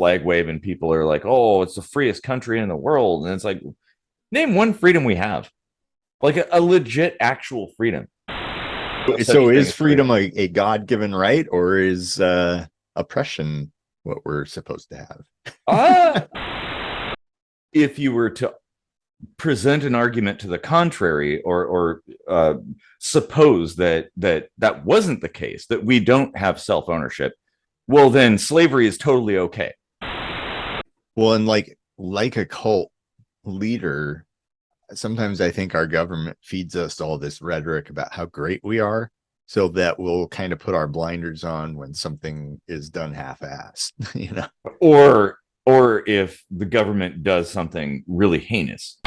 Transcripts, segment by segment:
flag waving people are like, oh, it's the freest country in the world. And it's like, name one freedom we have, like a legit actual freedom. No such So thing is as freedom. freedom a God-given right, or is oppression what we're supposed to have? Uh, if you were to present an argument to the contrary, or suppose that wasn't the case, that we don't have self-ownership, well, then slavery is totally okay. Well, and like a cult leader, sometimes I think our government feeds us all this rhetoric about how great we are, so that we'll kind of put our blinders on when something is done half-assed, you know. Or if the government does something really heinous.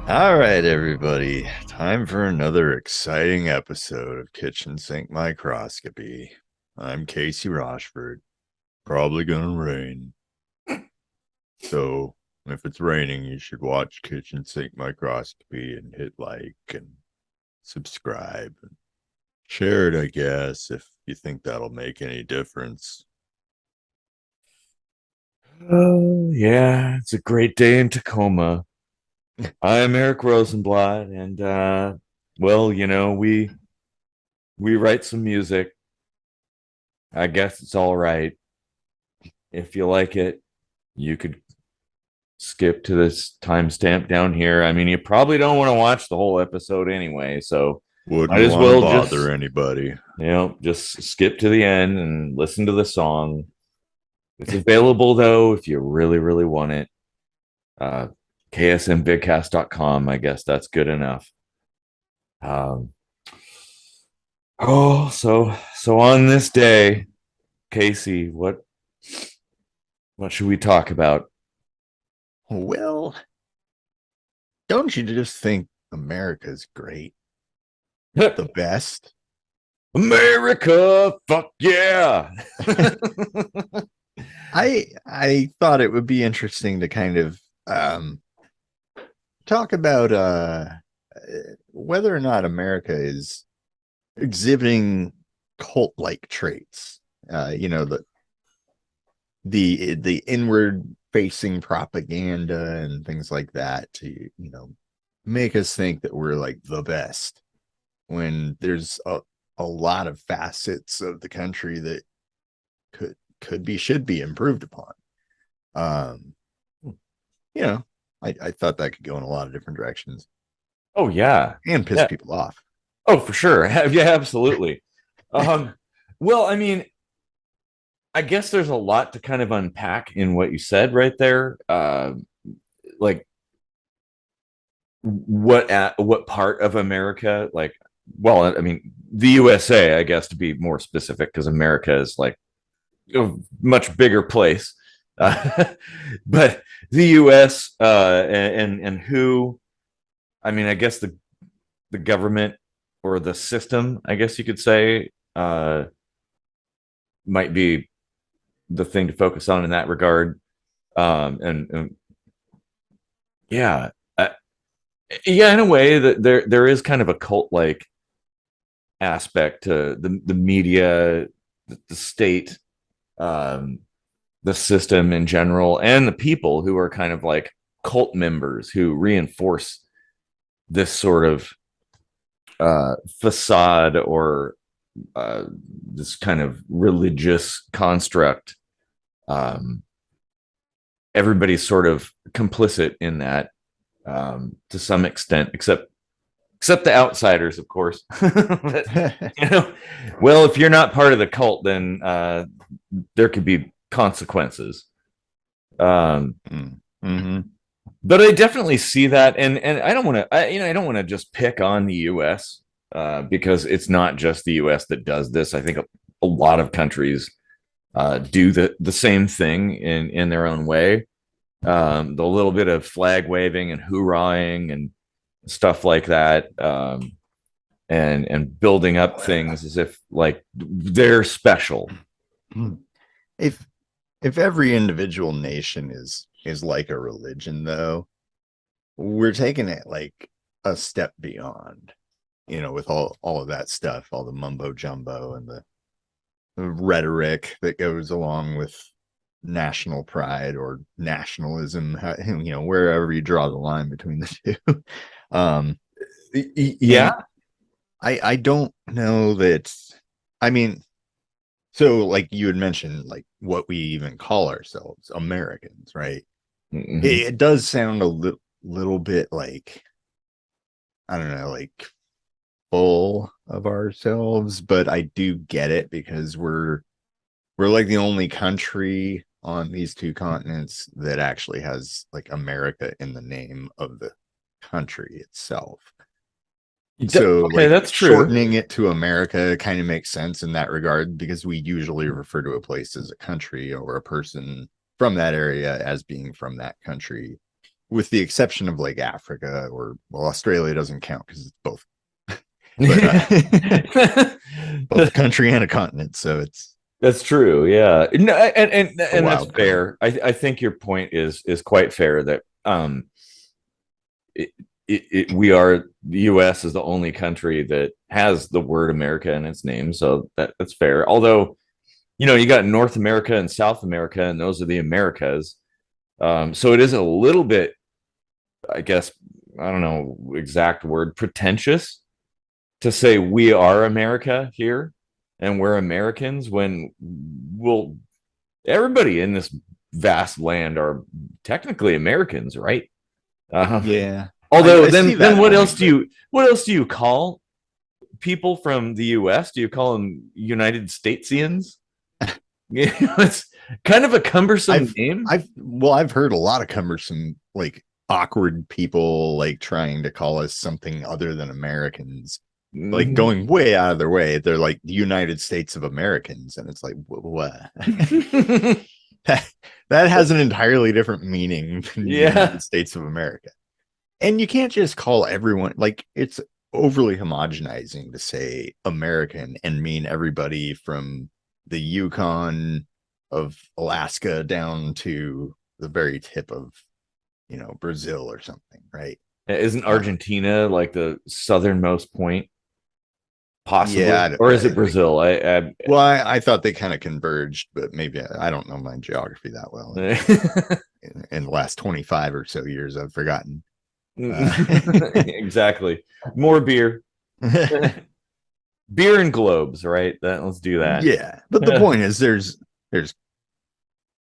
All right, everybody. Time for another exciting episode of Kitchen Sink Microscopy. I'm Casey Rochford. Probably gonna rain. So if it's raining, you should watch Kitchen Sink Microscopy and hit like and subscribe and share it, I guess, if you think that'll make any difference. Oh, yeah, it's a great day in Tacoma. I'm Eric Rosenblatt, and well, we write some music. I guess it's all right. If you like it, you could skip to this timestamp down here. I mean, you probably don't want to watch the whole episode anyway, so Wouldn't might as want to well bother just, anybody. just skip to the end and listen to the song. It's available though if you really, really want it. Uh, ksmbigcast.com. I guess that's good enough. Um, so on this day, Casey, what should we talk about? Well, don't you just think America's great? The best? America, fuck yeah. I thought it would be interesting to kind of talk about whether or not America is exhibiting cult-like traits. The inward facing propaganda and things like that to make us think that we're like the best, when there's a lot of facets of the country that should be improved upon. I thought that could go in a lot of different directions. Oh yeah, And piss yeah. people off. Oh, for sure. Yeah, absolutely. Well, I mean, I guess there's a lot to kind of unpack in what you said right there. Like what part of America? Like, well, I mean, the USA, I guess, to be more specific, because America is like a much bigger place. But the US, and who? I mean, I guess the government, or the system, I guess you could say, might be the thing to focus on in that regard. And yeah, yeah, in a way that there is kind of a cult like aspect to the media, the state, the system in general, and the people who are kind of like cult members who reinforce this sort of facade, or this kind of religious construct. Everybody's sort of complicit in that, to some extent, except the outsiders, of course. But, well, if you're not part of the cult, then there could be consequences. Mm-hmm. But I definitely see that, and I don't want to, I don't want to just pick on the U.S. because it's not just the US that does this. I think a lot of countries do the same thing in their own way. The little bit of flag waving and hoorahing and stuff like that, and building up things as if like they're special. If every individual nation is like a religion, though, we're taking it like a step beyond, with all of that stuff, all the mumbo jumbo and the rhetoric that goes along with national pride or nationalism, wherever you draw the line between the two. Yeah. I don't know that. I mean, so like you had mentioned, like what we even call ourselves, Americans, right? Mm-hmm. It does sound a little bit like, I don't know, like full of ourselves, but I do get it because we're like the only country on these two continents that actually has like America in the name of the country itself. So Okay, like that's true. shortening it to America kind of makes sense in that regard, because we usually refer to a place as a country or a person from that area as being from that country, with the exception of like Africa, or well, Australia doesn't count because it's both but both a country and a continent, so that's true. Yeah. No, and that's wild fair. I think your point is quite fair that we are, the US is the only country that has the word America in its name, so that's fair. Although, you got North America and South America, and those are the Americas. So it is a little bit, I guess, I don't know exact word, pretentious to say we are America here and we're Americans, when everybody in this vast land are technically Americans, right? Yeah. Although I then what else do you call people from the US? Do you call them United Statesians? It's kind of a cumbersome name. I've heard a lot of cumbersome, like awkward people like trying to call us something other than Americans, like going way out of their way. They're like the United States of Americans, and it's like, what? that has an entirely different meaning than the United States of America. And you can't just call everyone, like, it's overly homogenizing to say American and mean everybody from the Yukon of Alaska down to the very tip of, Brazil or something, right? Isn't Argentina like the southernmost point? Possibly. Yeah, or is it Brazil? I thought they kind of converged, but maybe I don't know my geography that well. In the last 25 or so years, I've forgotten. Exactly. More beer. Beer and globes, right? Let's do that. Yeah, but the point is, there's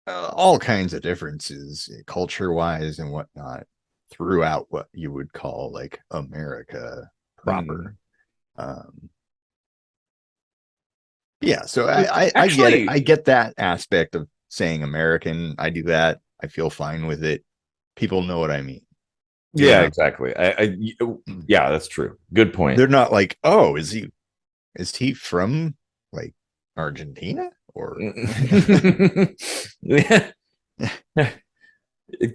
all kinds of differences, culture wise and whatnot, throughout what you would call like America proper. Yeah, so I get it. I get that aspect of saying American. I do that. I feel fine with it. People know what I mean. Yeah, exactly. Yeah, that's true. Good point. They're not like, oh, is he from like Argentina or? Yeah,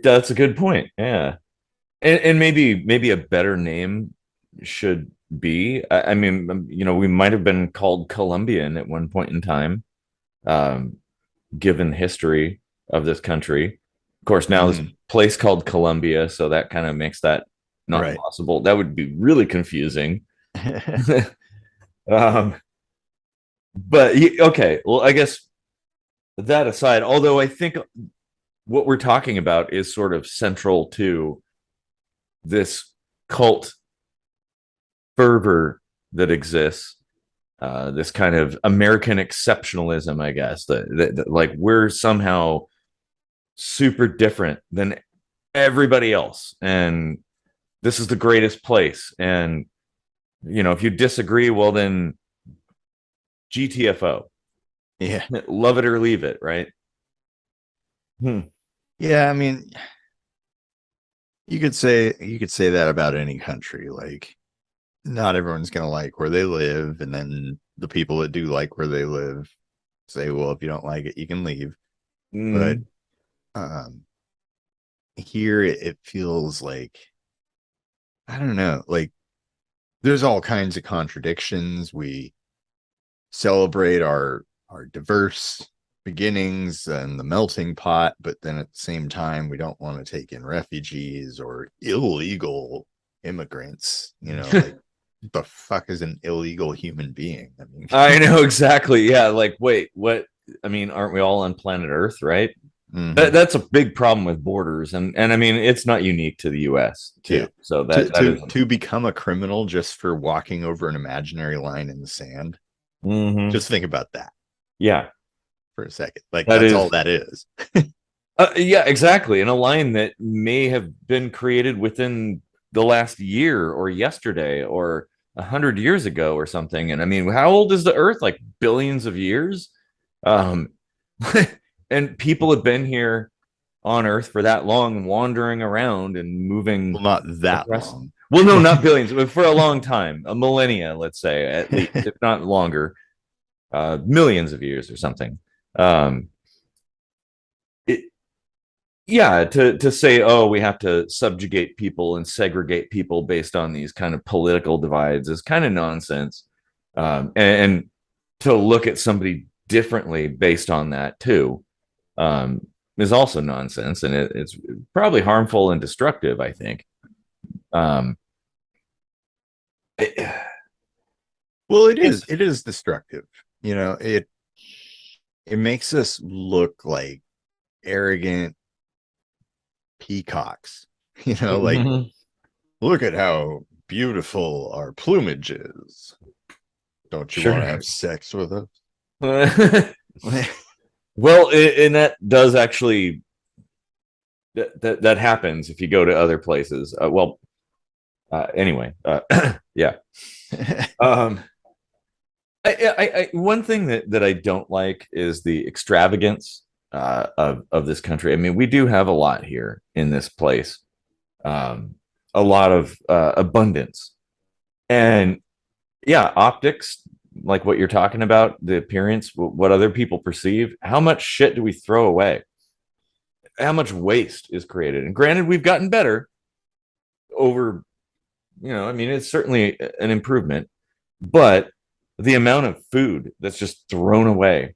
that's a good point. Yeah, and maybe a better name should be. I mean, we might have been called Colombian at one point in time, given history of this country. Of course, now there's a place called Colombia, so that kind of makes that not possible. That would be really confusing. But okay, well, I guess that aside, although I think what we're talking about is sort of central to this cult fervor that exists, this kind of American exceptionalism, I guess, that like we're somehow super different than everybody else, and this is the greatest place. And if you disagree, well, then GTFO. Yeah, love it or leave it, right? Yeah, I mean, you could say that about any country. Like, not everyone's going to like where they live. And then the people that do like where they live say, well, if you don't like it, you can leave. But um, here it feels like, I don't know, like there's all kinds of contradictions. We celebrate our diverse beginnings and the melting pot, but then at the same time, we don't want to take in refugees or illegal immigrants. Like the fuck is an illegal human being? I mean, I know exactly. Yeah, like wait, what? I mean, aren't we all on planet Earth, right? That's a big problem with borders, and I mean, it's not unique to the U.S. too. Yeah. So that is to become a criminal just for walking over an imaginary line in the sand. Just think about that. Yeah, for a second. Like that that's is all that is. Yeah, exactly. And a line that may have been created within the last year or yesterday or 100 years ago or something. And I mean, how old is the Earth? Like billions of years. Um, and people have been here on Earth for that long, wandering around and moving. Well, not that long. Well, no, not billions, but for a long time, a millennia, let's say, at least, if not longer, millions of years or something. It, yeah, to say, oh, we have to subjugate people and segregate people based on these kind of political divides is kind of nonsense. And to look at somebody differently based on that too is also nonsense, and it's probably harmful and destructive, I think. Well, it is destructive. It makes us look like arrogant peacocks. Like look at how beautiful our plumage is. Don't you want to have sex with us? Well, and that does actually that happens if you go to other places. Anyway, yeah. One thing that I don't like is the extravagance of this country. I mean, we do have a lot here in this place, a lot of abundance, and yeah, optics, like what you're talking about, the appearance, what other people perceive. How much shit do we throw away? How much waste is created? And granted, we've gotten better over, I mean, it's certainly an improvement, but the amount of food that's just thrown away,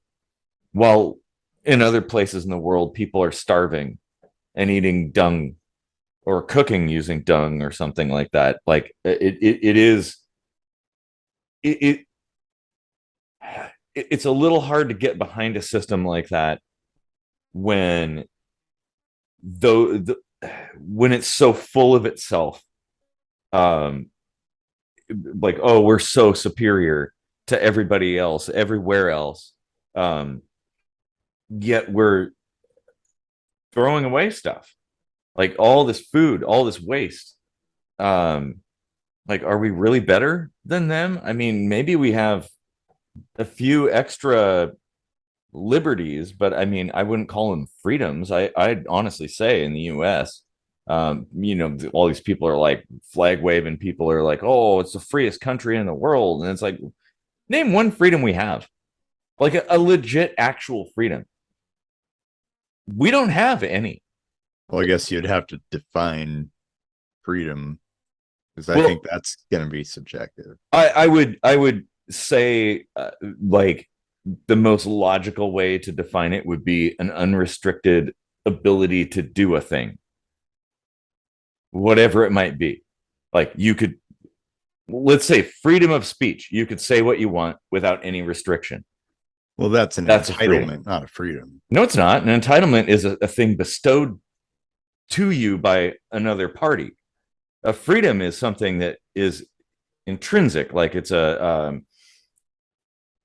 while in other places in the world, people are starving and eating dung or cooking using dung or something like that. Like it's a little hard to get behind a system like that when when it's so full of itself. Like, oh, we're so superior to everybody else everywhere else, yet we're throwing away stuff, like all this food, all this waste. Like, are we really better than them? I mean, maybe we have a few extra liberties, but I mean, I wouldn't call them freedoms. I'd honestly say in the US, all these people are like flag waving, people are like, oh, it's the freest country in the world, and it's like, name one freedom we have, like a legit actual freedom. We don't have any. Well, I guess you'd have to define freedom, because I think that's going to be subjective. I would say like the most logical way to define it would be an unrestricted ability to do a thing, whatever it might be. Like, you could, let's say, freedom of speech. You could say what you want without any restriction. Well, that's an entitlement, not a freedom. No, it's not. An entitlement is a thing bestowed to you by another party. A freedom is something that is intrinsic, like it's a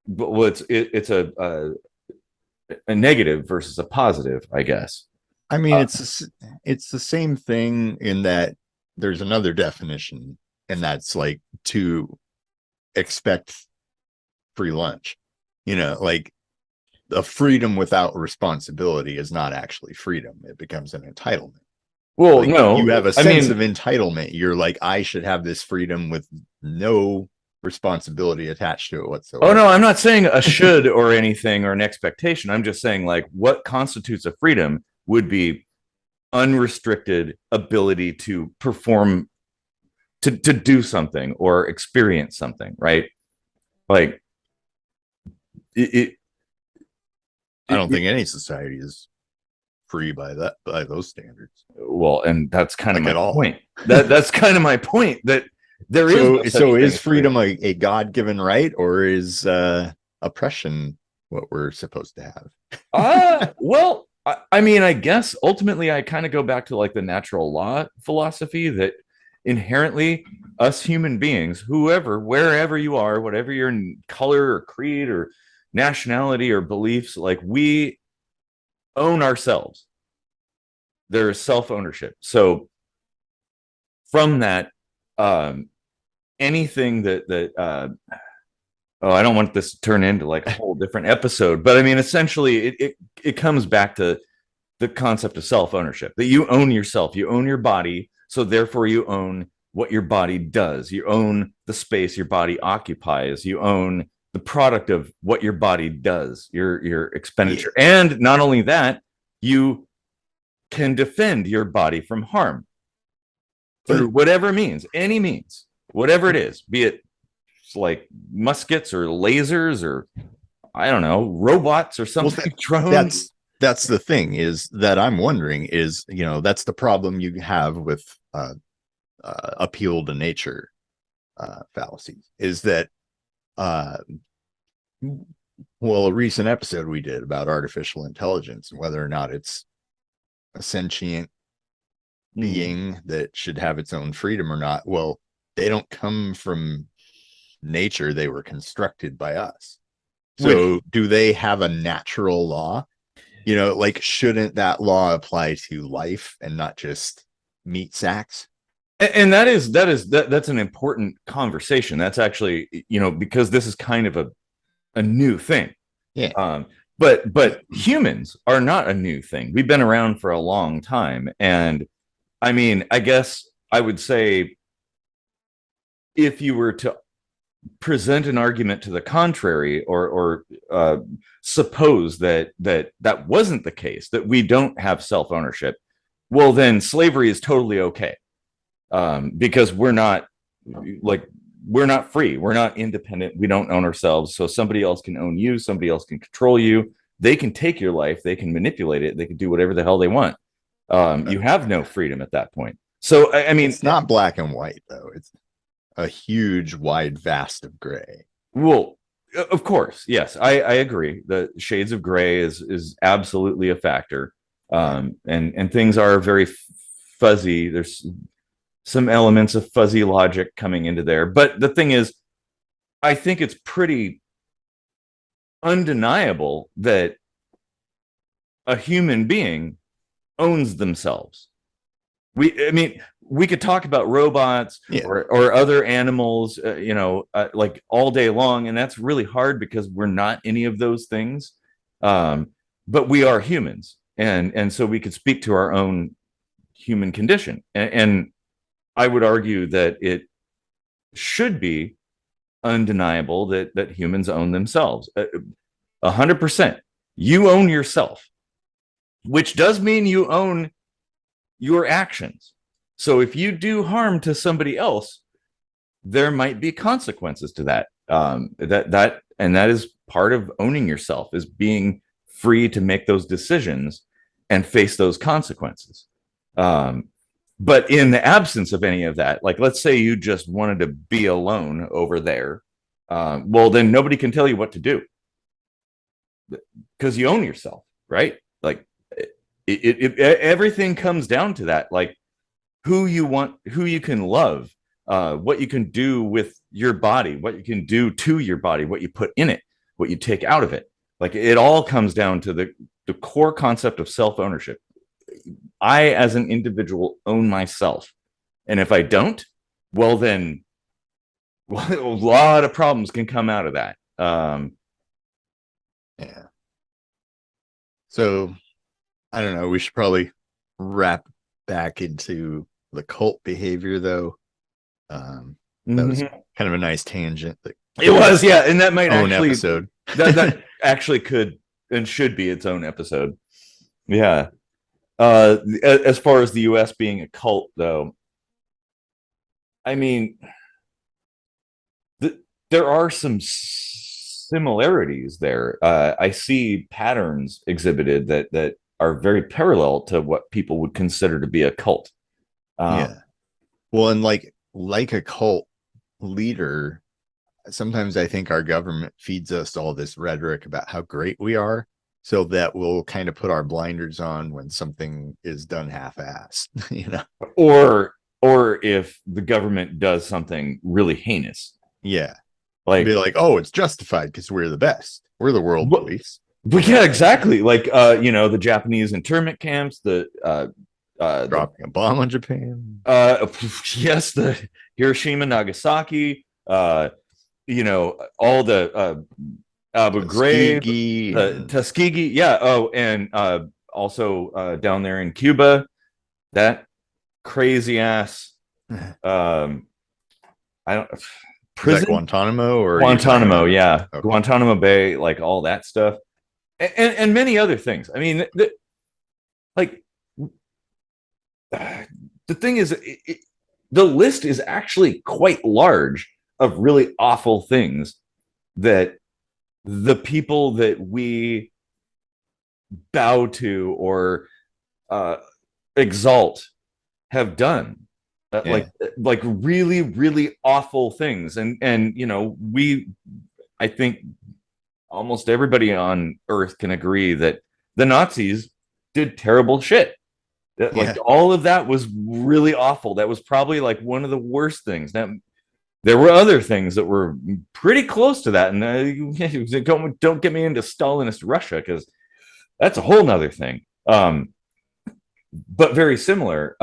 it's a negative versus a positive, I guess. I mean, it's the same thing in that there's another definition, and that's like to expect free lunch. Like a freedom without responsibility is not actually freedom. It becomes an entitlement. Well, Like no, you have a I sense mean, of entitlement. You're like, I should have this freedom with no responsibility attached to it oh whatsoever. no, I'm not saying a should or anything or an expectation. I'm just saying like what constitutes a freedom would be unrestricted ability to perform, to do something or experience something, right? Like it, I it, don't it think any society is free by those standards, well, and that's kind of like my at all. point. That's kind of my point, that there is no such So thing is as freedom. freedom a God-given right, or is oppression what we're supposed to have? Well, I mean, I guess ultimately I kind of go back to like the natural law philosophy that inherently us human beings, whoever, wherever you are, whatever your color or creed or nationality or beliefs, like we own ourselves. There's self ownership. So from that, um, anything that oh, I don't want this to turn into like a whole different episode, but I mean, essentially, it comes back to the concept of self ownership, that you own yourself, you own your body, so therefore you own what your body does, you own the space your body occupies, you own the product of what your body does, your Yeah. expenditure, and not only that, you can defend your body from harm through whatever means, any means, whatever it is, be it like muskets or lasers or I don't know, robots or Well, something, drones. that's the thing is that I'm wondering is, that's the problem you have with appeal to nature fallacies, is that well, a recent episode we did about artificial intelligence and whether or not it's a sentient being that should have its own freedom or not. Well, they don't come from nature, they were constructed by us. So Which, do they have a natural law? Like, shouldn't that law apply to life and not just meat sacks? and that's an important conversation. That's actually, because this is kind of a new thing. Yeah. But humans are not a new thing. We've been around for a long time. And I mean, I guess I would say if you were to present an argument to the contrary, or suppose that wasn't the case, that we don't have self-ownership, well, then slavery is totally okay, because we're not free, we're not independent, we don't own ourselves, so somebody else can own you, somebody else can control you, they can take your life, they can manipulate it, they can do whatever the hell they want. You have no freedom at that point. So I mean, it's not black and white, though. It's a huge wide vast of gray. well, of course, yes, I agree. The shades of gray is absolutely a factor, and things are very fuzzy. There's some elements of fuzzy logic coming into there, but the thing is, I think it's pretty undeniable that a human being owns themselves. I mean, we could talk about robots, Yeah. or other animals, like all day long, and that's really hard because we're not any of those things. But we are humans, and so we could speak to our own human condition, and I would argue that it should be undeniable that humans own themselves. 100%. You own yourself, which does mean you own your actions. So if you do harm to somebody else, there might be consequences to that. That is part of owning yourself, is being free to make those decisions and face those consequences. But in the absence of any of that, like let's say you just wanted to be alone over there, well, then nobody can tell you what to do because you own yourself, right? Like everything comes down to that, like who you want, who you can love, what you can do with your body, what you can do to your body, what you put in it, what you take out of it. Like it all comes down to the core concept of self-ownership. I, as an individual, own myself. And if I don't, well, then a lot of problems can come out of that. Yeah. So I don't know. We should probably wrap back into the cult behavior, though. That was Mhm. kind of a nice tangent. It was, yeah, and that might Own actually episode. that actually could and should be its own episode. Yeah. As far as the U.S. being a cult, though, I mean, there are some similarities there. I see patterns exhibited that are very parallel to what people would consider to be a cult. Yeah. Well, and like a cult leader, sometimes I think our government feeds us all this rhetoric about how great we are, so that we'll kind of put our blinders on when something is done half-assed, you know? Or if the government does something really heinous, Yeah. Be like, like, oh, it's justified because we're the best. We're the world but, police. but yeah, exactly. Like, the Japanese internment camps, Dropping a bomb on Japan. yes, the Hiroshima, Nagasaki, all the Abu Ghraib, Tuskegee and Tuskegee, yeah. Oh, and also down there in Cuba, that crazy ass. Um, I don't is prison that Guantanamo or Guantanamo, yeah, okay. Guantanamo Bay, like all that stuff, and many other things. I mean, like the thing is, the list is actually quite large of really awful things that the people that we bow to or exalt have done. Yeah. Like really really awful things, and I think almost everybody on earth can agree that the Nazis did terrible shit. Like Yeah. all of that was really awful. That was probably like one of the worst things. That there were other things that were pretty close to that, and don't get me into Stalinist Russia, because that's a whole nother thing. But very similar.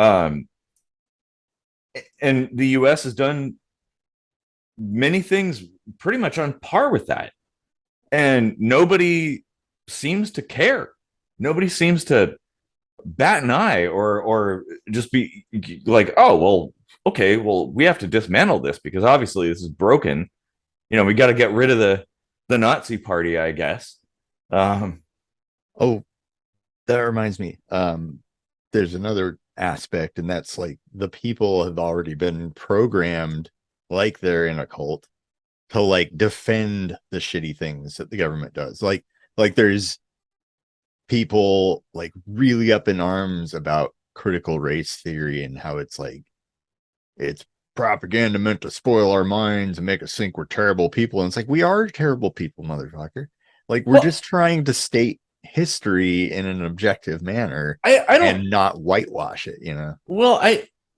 And the U.S. has done many things pretty much on par with that, and nobody seems to care. Nobody seems to bat an eye or just be like, oh well, okay, well we have to dismantle this because obviously this is broken. We got to get rid of the Nazi party, I guess. Oh, that reminds me. There's another aspect, and that's like the people have already been programmed like they're in a cult to like defend the shitty things that the government does. Like there's people like really up in arms about critical race theory and how it's like it's propaganda meant to spoil our minds and make us think we're terrible people. And it's like, we are terrible people, motherfucker. Like, we're Well, just trying to state history in an objective manner I don't. and not whitewash it, you know? Well,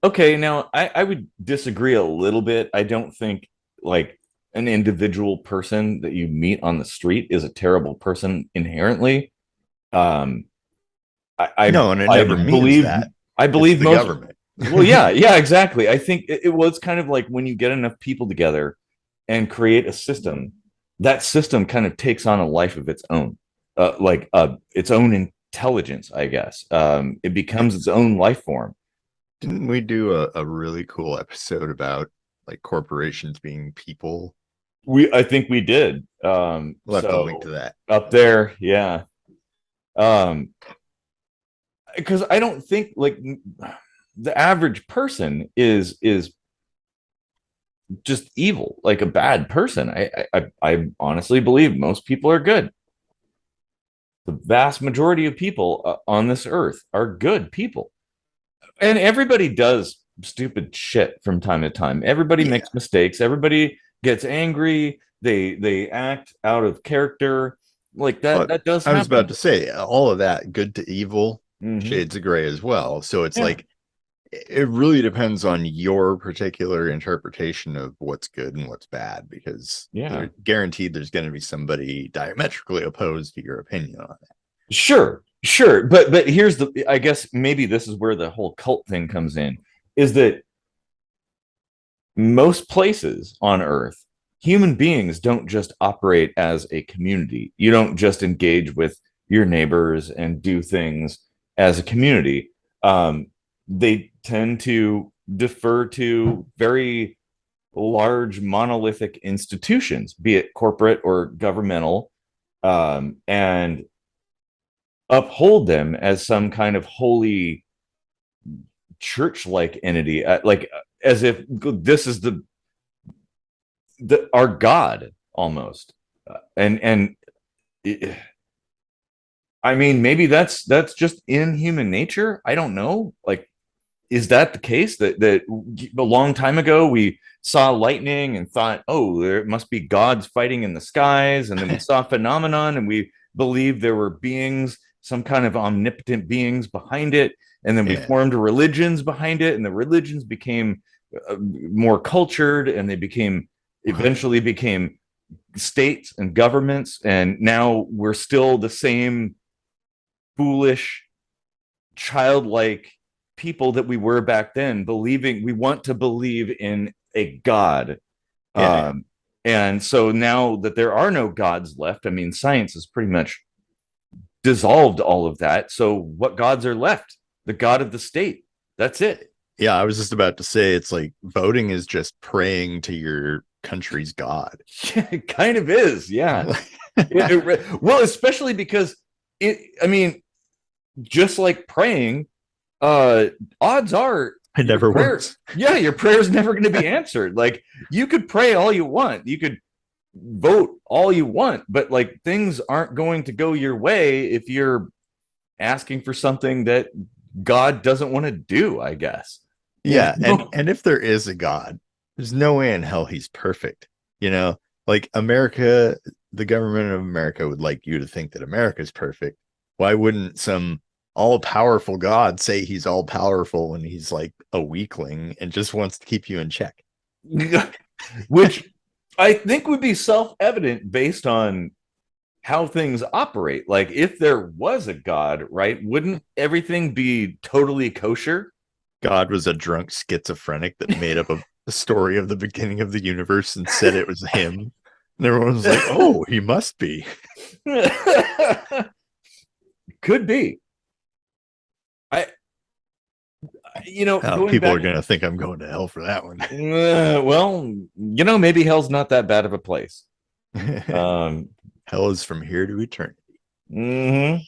okay. Now, I would disagree a little bit. I don't think like an individual person that you meet on the street is a terrible person inherently. Um, No, and it I never means believe that. I It's believe the most. government. Well, yeah, yeah, exactly. I think it was kind of like when you get enough people together and create a system, that system kind of takes on a life of its own, its own intelligence, I guess. It becomes its own life form. Didn't we do a really cool episode about like corporations being people? I think we did. We'll have to link to that. Up there, yeah. Because I don't think like the average person is just evil, like a bad person. I honestly believe most people are good. The vast majority of people on this earth are good people, and everybody does stupid shit from time to time. Everybody Yeah. makes mistakes. Everybody gets angry. They act out of character. Like that. But That does I was happen. about to say all of that good to evil, Mhm. shades of gray as well. So it's Yeah. like it really depends on your particular interpretation of what's good and what's bad, because Yeah. they're guaranteed there's going to be somebody diametrically opposed to your opinion on it. Sure. But here's I guess maybe this is where the whole cult thing comes in, is that most places on earth, human beings don't just operate as a community. You don't just engage with your neighbors and do things as a community. they tend to defer to very large monolithic institutions, be it corporate or governmental, and uphold them as some kind of holy church-like entity, like as if this is the our God almost. And I mean, maybe that's just in human nature. I don't know. Like, is that the case that a long time ago we saw lightning and thought, oh, there must be gods fighting in the skies, and then we saw a phenomenon and we believed there were beings, some kind of omnipotent beings behind it, and then we Yeah. formed religions behind it, and the religions became more cultured, and they became eventually became states and governments, and now we're still the same foolish, childlike people that we were back then, believing we want to believe in a god. Yeah. And so now that there are no gods left, I mean, science has pretty much dissolved all of that. So what gods are left? The god of the state. That's it. Yeah, I was just about to say it's like voting is just praying to your country's god. It kind of is. Yeah. Well, especially because I mean, just like praying, odds are It never works. Yeah, your prayer is never going to be answered. Like, you could pray all you want, you could vote all you want, but like, things aren't going to go your way if you're asking for something that God doesn't want to do, I guess. Yeah, and if there is a god, there's no way in hell he's perfect. You know, like America, the government of America would like you to think that America is perfect. Why wouldn't some all-powerful god say he's all-powerful when he's like a weakling and just wants to keep you in check? Which I think would be self-evident based on how things operate. Like, if there was a god, right, wouldn't everything be totally kosher? God was a drunk schizophrenic that made up a story of the beginning of the universe and said it was him. And everyone was like, oh, he must be. Could be. People are going to think I'm going to hell for that one. Well, maybe hell's not that bad of a place. Hell is from here to eternity. Mm-hmm.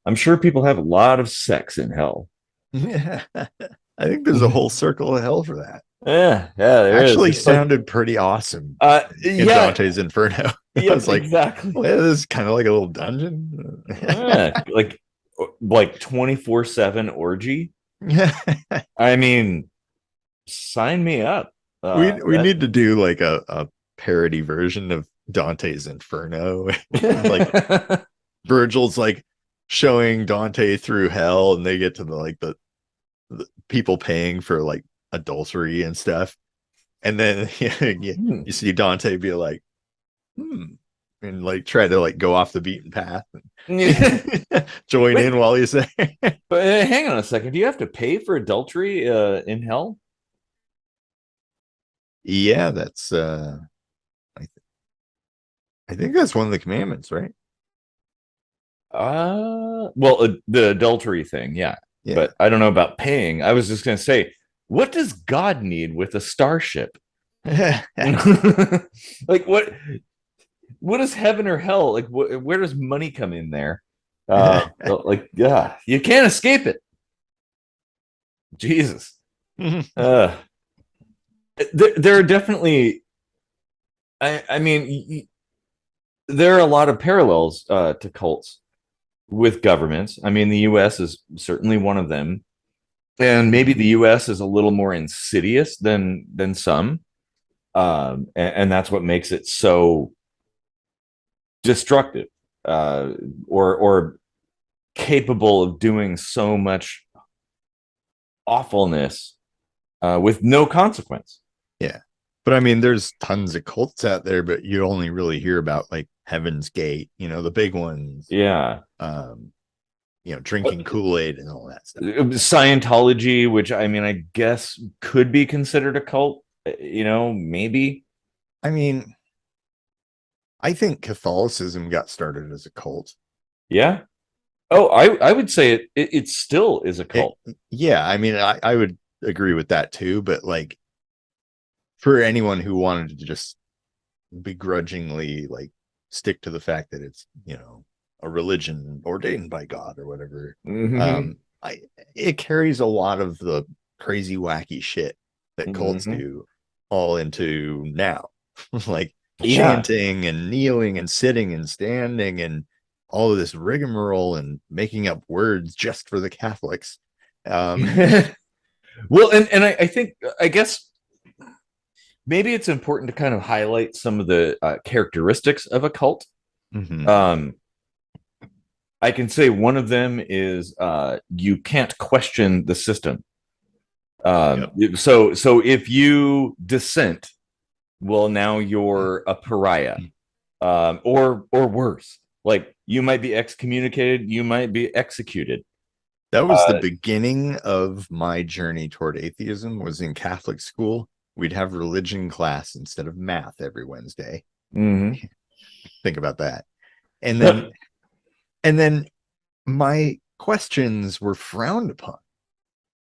I'm sure people have a lot of sex in hell. Yeah, I think there's a whole circle of hell for that. Yeah, there actually is. Sounded pretty awesome. In Dante's Inferno. Yeah, I was like, exactly. Well, this is kind of like a little dungeon. Yeah, like 24/7 orgy. I mean, sign me up. We need to do like a parody version of Dante's Inferno. Like Virgil's like showing Dante through hell, and they get to the people paying for like adultery and stuff, and then you see Dante be like, and like try to like go off the beaten path and join in while he's there. But hang on a second, do you have to pay for adultery in hell? Yeah, that's I think that's one of the commandments, right? Well, the adultery thing, yeah. But I don't know about paying. I was just gonna say, what does God need with a starship? Like, what is heaven or hell? Like, where does money come in there? Like, yeah, you can't escape it. Jesus. There are definitely, I mean, there are a lot of parallels to cults with governments. I mean, the US is certainly one of them, and maybe the US is a little more insidious than some, and that's what makes it so destructive, or capable of doing so much awfulness with no consequence. Yeah, but I mean, there's tons of cults out there, but you only really hear about like Heaven's Gate, the big ones. Yeah. Drinking Kool-Aid and all that stuff. Scientology, which I mean, I guess could be considered a cult, maybe. I mean, I think Catholicism got started as a cult. Yeah. Oh, I would say it still is a It, cult. yeah, I mean, I would agree with that too, but like for anyone who wanted to just begrudgingly like stick to the fact that it's, you know, a religion ordained by God or whatever, Hmm. I it carries a lot of the crazy wacky shit that cults Hmm. do all into now. Like Yeah. chanting and kneeling and sitting and standing and all of this rigmarole and making up words just for the Catholics. um Well, and I think, I guess maybe it's important to kind of highlight some of the characteristics of a cult. mhm. Um, I can say one of them is you can't question the system. Yep. So if you dissent, well, now you're a pariah, or worse. Like you might be excommunicated, you might be executed. That was the Uh, beginning of my journey toward atheism. Was in Catholic school. We'd have religion class instead of math every Wednesday. mhm. Think about that. And then and then my questions were frowned upon.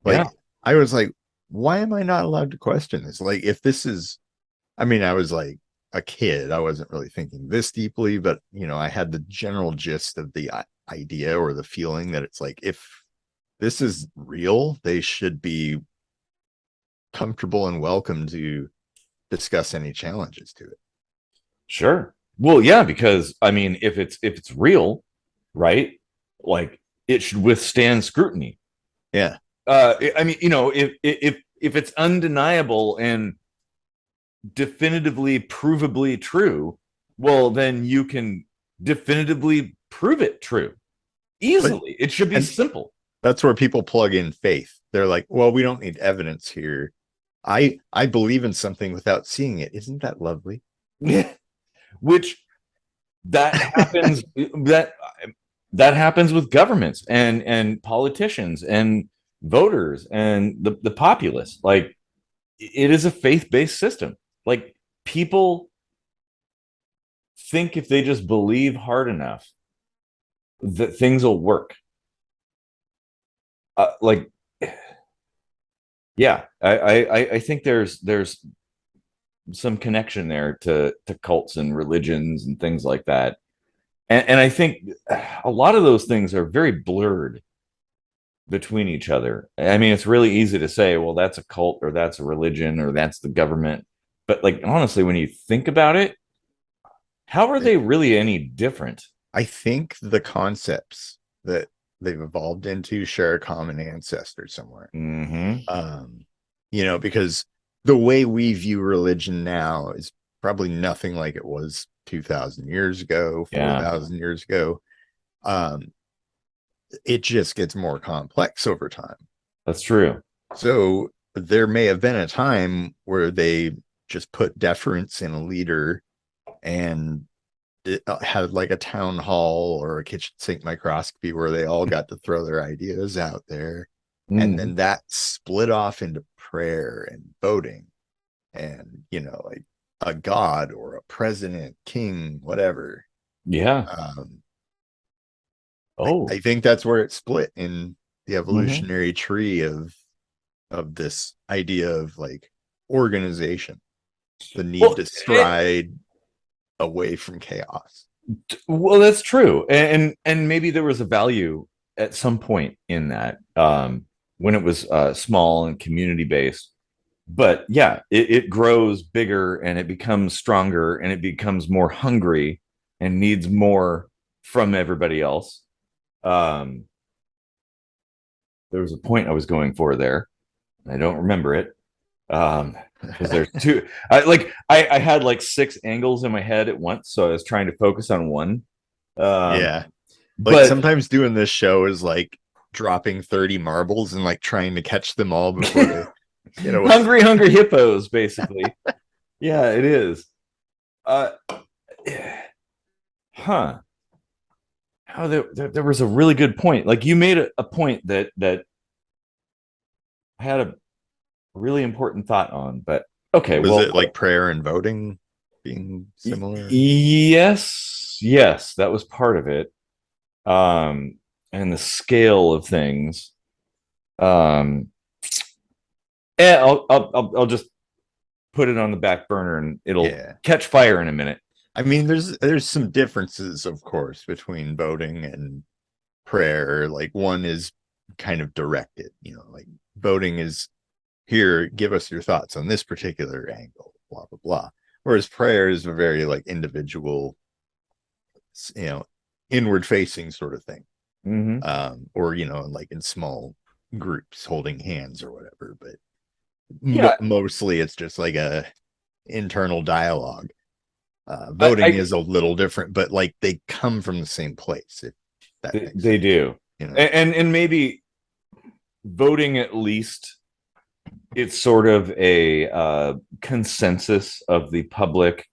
Yeah. Like I was like, why am I not allowed to question this? Like if this is, I mean, I was like a kid. I wasn't really thinking this deeply, but you know, I had the general gist of the idea or the feeling that it's like if this is real, they should be comfortable and welcome to discuss any challenges to it. Sure. Well, yeah, because I mean, if it's real, right? Like it should withstand scrutiny. Yeah. I mean, if it's undeniable and definitively provably true, well, then you can definitively prove it true But easily. It should be and simple. that's where people plug in faith. They're like, well, we don't need evidence here. I believe in something without seeing it. Isn't that lovely? Which that happens that that happens with governments and politicians and voters and the populace. Like it is a faith-based system. Like people think if they just believe hard enough that things will work. Like, yeah, I think there's some connection there to cults and religions and things like that. And I think a lot of those things are very blurred between each other. I mean, it's really easy to say, well, that's a cult or that's a religion or that's the government. But like honestly, when you think about it, how are they really any different? I think the concepts that they've evolved into share a common ancestor somewhere. Mm-hmm. Um, you know, because the way we view religion now is probably nothing like it was 2000 years ago, Yeah, 4000 years ago. Um, it just gets more complex over time. that's true. So there may have been a time where they just put deference in a leader and it had like a town hall or a kitchen sink microscopy where they all got to throw their ideas out there. And Mm-hmm. then that split off into prayer and voting and, you know, like a god or a president, king, whatever. Yeah. Um, I Oh. think that's where it split in the Mm-hmm. evolutionary tree of this idea of like organization, the need Well, to stride away from chaos. well, that's true, and maybe there was a value at some point in that, when it was small and community based. But yeah, it grows bigger and it becomes stronger and it becomes more hungry and needs more from everybody else. Um, there was a point I was going for there. I don't remember it. Because there's two. I had like six angles in my head at once, so I was trying to focus on one. Um, Yeah. Like but sometimes doing this show is like dropping 30 marbles and like trying to catch them all before they get away. hungry hippos, basically. Yeah, it is. Uh, huh. How there was a really good point. Like you made a point that I had a really important thought on, but okay, Was well, it like prayer and voting being similar? yes, that was part of it. Um, and the scale of things. Um, and I'll just put it on the back burner, and it'll catch fire in a minute. I mean, there's some differences, of course, between voting and prayer. Like, one is kind of directed, like voting is, here, give us your thoughts on this particular angle, blah blah blah. Whereas prayer is a very like individual, inward facing sort of thing. Or like in small groups holding hands or whatever. But mostly it's just like a internal dialogue. Voting is a little different, but like they come from the same place. They do, and maybe voting, at least it's sort of a consensus of the public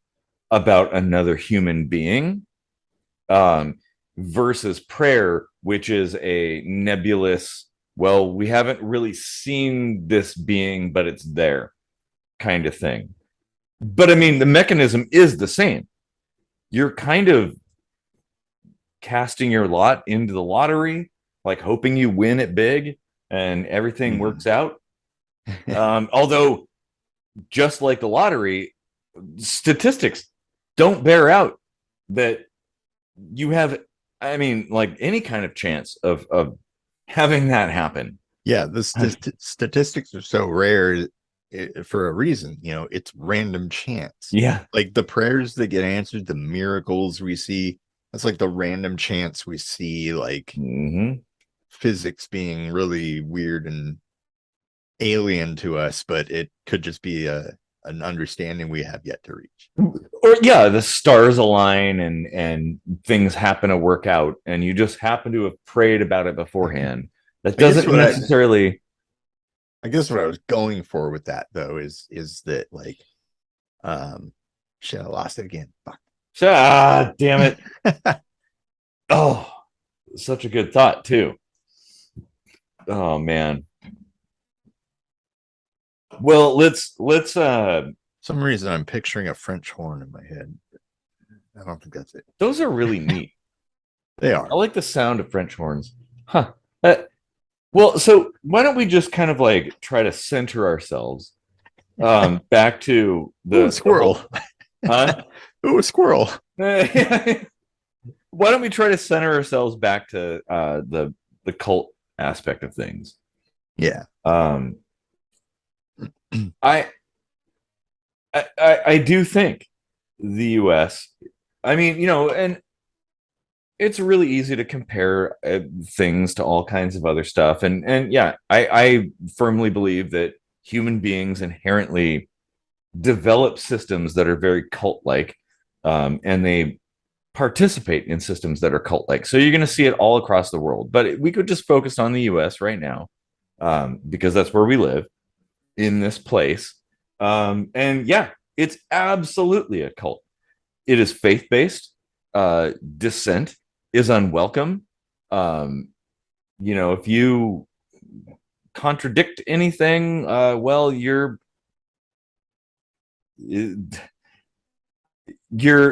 about another human being, versus prayer, which is a nebulous, well, we haven't really seen this being, but it's there kind of thing. But I mean, the mechanism is the same. You're kind of casting your lot into the lottery, like hoping you win it big and everything works out. Although, just like the lottery, statistics don't bear out that you have, I mean, like any kind of chance of having that happen. Yeah, the statistics are so rare for a reason. It's random chance. Yeah, like the prayers that get answered, the miracles we see, that's like the random chance we see, like physics being really weird and alien to us, but it could just be an understanding we have yet to reach. Or the stars align and things happen to work out, and you just happen to have prayed about it beforehand. That doesn't necessarily. I guess what I was going for with that, though, is that like, shit, I lost it again. Fuck. Damn it. Oh, such a good thought too. Oh man. Well, let's some reason I'm picturing a French horn in my head. I don't think that's it. Those are really neat. They are. I like the sound of French horns. Huh. Well, so why don't we just kind of like try to center ourselves back to the squirrel. Huh? Ooh, a squirrel. Why don't we try to center ourselves back to the cult aspect of things? Yeah. I do think the US, I mean, and it's really easy to compare things to all kinds of other stuff. And yeah, I firmly believe that human beings inherently develop systems that are very cult-like, and they participate in systems that are cult-like. So you're going to see it all across the world. But we could just focus on the US right now, because that's where we live, in this place. And yeah, it's absolutely a cult. It is faith-based. Dissent is unwelcome. If you contradict anything, well, you're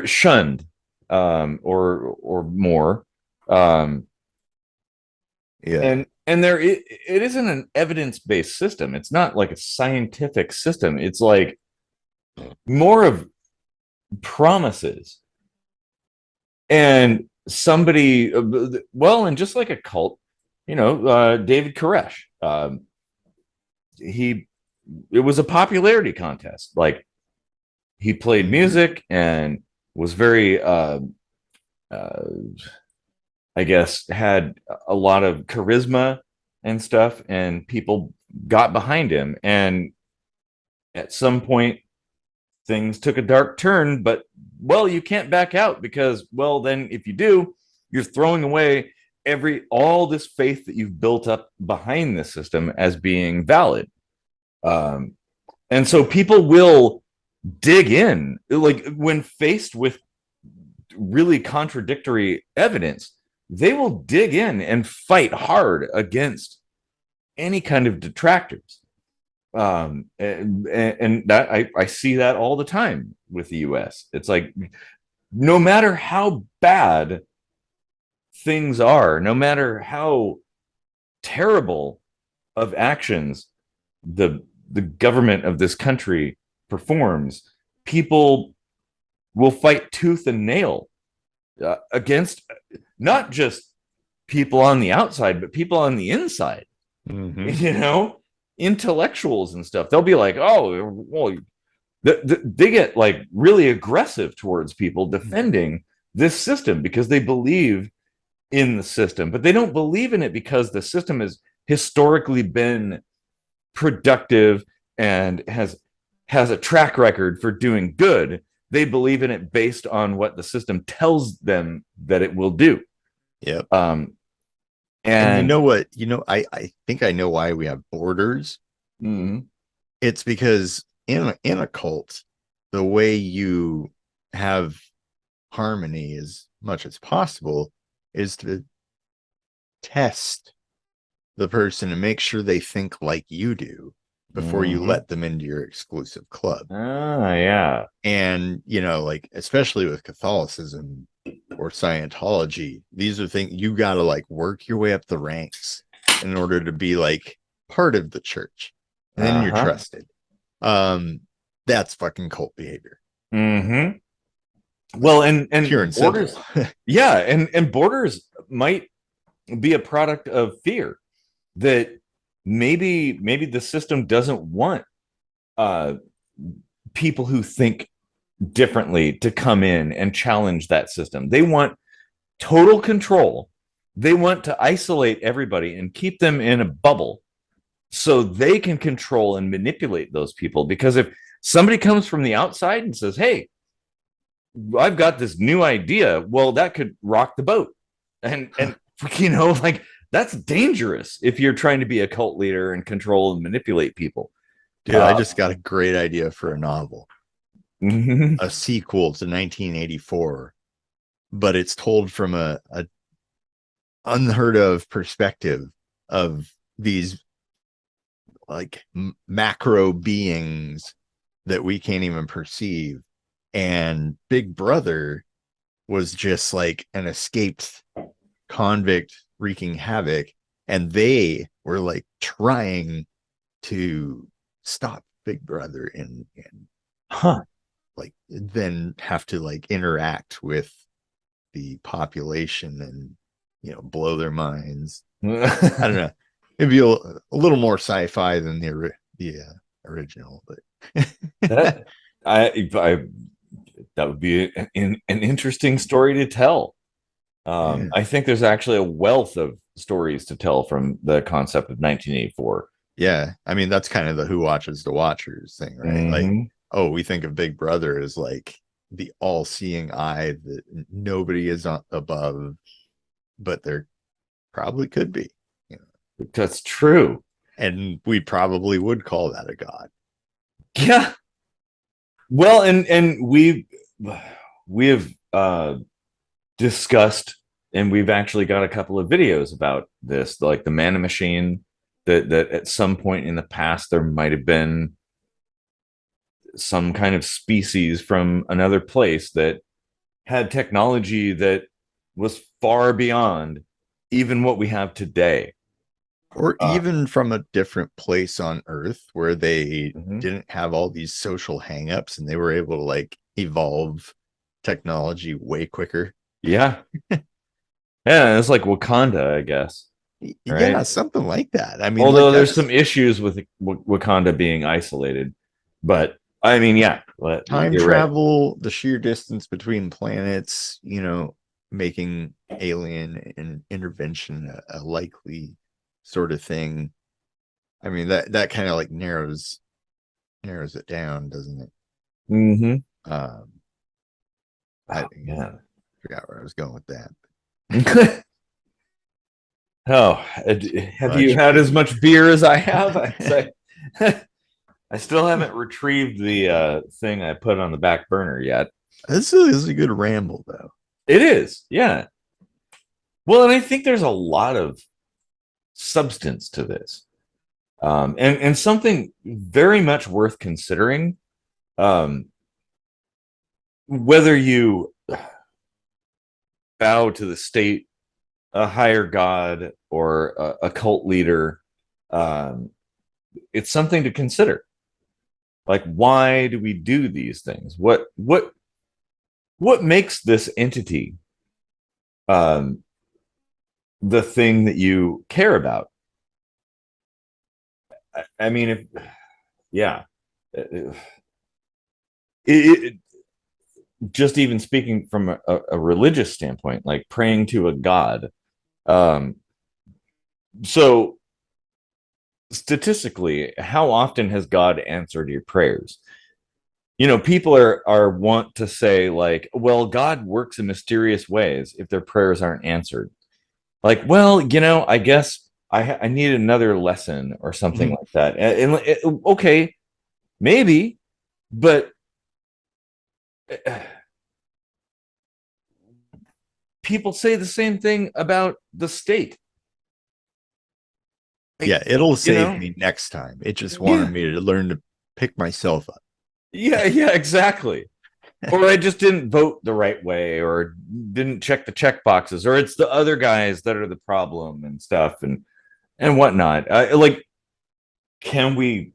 shunned, or more. Yeah. And it isn't an evidence-based system. It's not like a scientific system. It's like more of promises. And somebody, and just like a cult, David Koresh, it was a popularity contest. Like, he played music and was very, I guess, had a lot of charisma and stuff, and people got behind him. And at some point, things took a dark turn, but, well, you can't back out, because, well, then if you do, you're throwing away all this faith that you've built up behind this system as being valid. And so people will dig in, like, when faced with really contradictory evidence, they will dig in and fight hard against any kind of detractors. And that I see that all the time with the US. It's like, no matter how bad things are, no matter how terrible of actions the government of this country performs, people will fight tooth and nail against not just people on the outside, but people on the inside. Mm-hmm. You know, intellectuals and stuff. They'll be like, "Oh, well," they get like really aggressive towards people defending this system because they believe in the system, but they don't believe in it because the system has historically been productive and has a track record for doing good. They believe in it based on what the system tells them that it will do. Yep. And you know what? I think I know why we have borders. mm-hmm. It's because in a cult, the way you have harmony as much as possible is to test the person and make sure they think like you do before you let them into your exclusive club. Yeah. And, like, especially with Catholicism or Scientology, these are things you got to like work your way up the ranks in order to be like part of the church. And then you're trusted. That's fucking cult behavior. Mm-hmm. Well, and pure and borders, yeah, and borders might be a product of fear that maybe the system doesn't want people who think differently to come in and challenge that system. They want total control. They want to isolate everybody and keep them in a bubble so they can control and manipulate those people. Because if somebody comes from the outside and says, "Hey, I've got this new idea," well, that could rock the boat. And like, that's dangerous if you're trying to be a cult leader and control and manipulate people. Dude, I just got a great idea for a novel. Mm-hmm. A sequel to 1984, but it's told from a unheard of perspective of these like macro beings that we can't even perceive. And Big Brother was just like an escaped convict wreaking havoc, and they were like trying to stop Big Brother and like then have to like interact with the population and blow their minds. I don't know. It'd be a little more sci-fi than the original, but that would be an interesting story to tell. Yeah. I think there's actually a wealth of stories to tell from the concept of 1984. Yeah, I mean that's kind of the who watches the watchers thing, right? Mm-hmm. Like, oh, we think of Big Brother as like the all-seeing eye that nobody is above, but there probably could be. That's true, and we probably would call that a god. Yeah. Well, and we have discussed, and we've actually got a couple of videos about this, like the Mana Machine. That at some point in the past there might have been some kind of species from another place that had technology that was far beyond even what we have today. Or even from a different place on Earth where they Mm-hmm. didn't have all these social hangups and they were able to like evolve technology way quicker. Yeah. Yeah, it's like Wakanda, I guess. Yeah, right? something like that. I mean, Although like there's some issues with Wakanda being isolated, but I mean, yeah, time you're travel, the sheer distance between planets, making alien intervention a likely sort of thing. I mean, that kind of like narrows it down, doesn't it? Mm-hmm. I forgot where I was going with that. Oh, have you had as much beer as I have? I still haven't retrieved the thing I put on the back burner yet. This is a good ramble, though. It is, yeah. Well, and I think there's a lot of substance to this, and something very much worth considering. Whether you bow to the state a higher god or a cult leader, um, it's something to consider. Like, why do we do these things? What makes this entity um, the thing that you care about? I mean, if yeah, it, it, just even speaking from a religious standpoint, like praying to a god. Um, so statistically, how often has God answered your prayers? People are want to say like, well, God works in mysterious ways if their prayers aren't answered. Like, well, I guess I need another lesson or something like that. Okay, maybe, but people say the same thing about the state. Yeah, Like, it'll you save know, me next time. It just wanted yeah, me to learn to pick myself up. yeah, exactly. Or I just didn't vote the right way, or didn't check the check boxes, or it's the other guys that are the problem and stuff and whatnot. Like, can we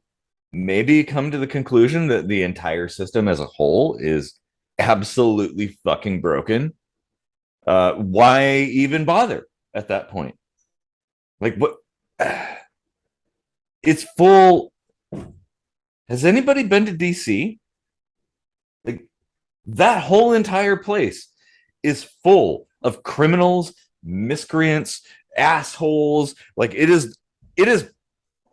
maybe come to the conclusion that the entire system as a whole is absolutely fucking broken? Why even bother at that point? Like, what? It's full. Has anybody been to DC? Like, that whole entire place is full of criminals, miscreants, assholes. Like, it is.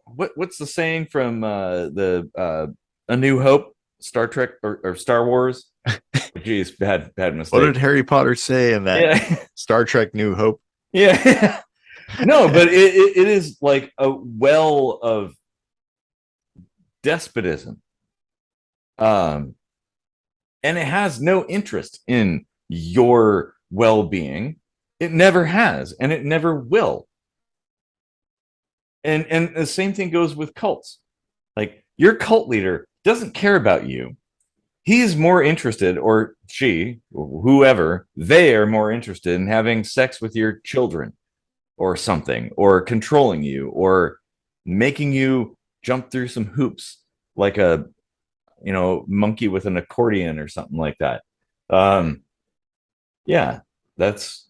What's the saying from the A New Hope, Star Trek or Star Wars? Geez, bad What mistake. did Harry Potter say in that Yeah, Star Trek New Hope? yeah. No, but it is like a well of despotism, um, and it has no interest in your well-being. It never has, and it never will. And the same thing goes with cults. Like, your cult leader doesn't care about you. He's more interested, or she, whoever, they are more interested in having sex with your children or something, or controlling you, or making you jump through some hoops like a monkey with an accordion or something like that. Um, yeah, that's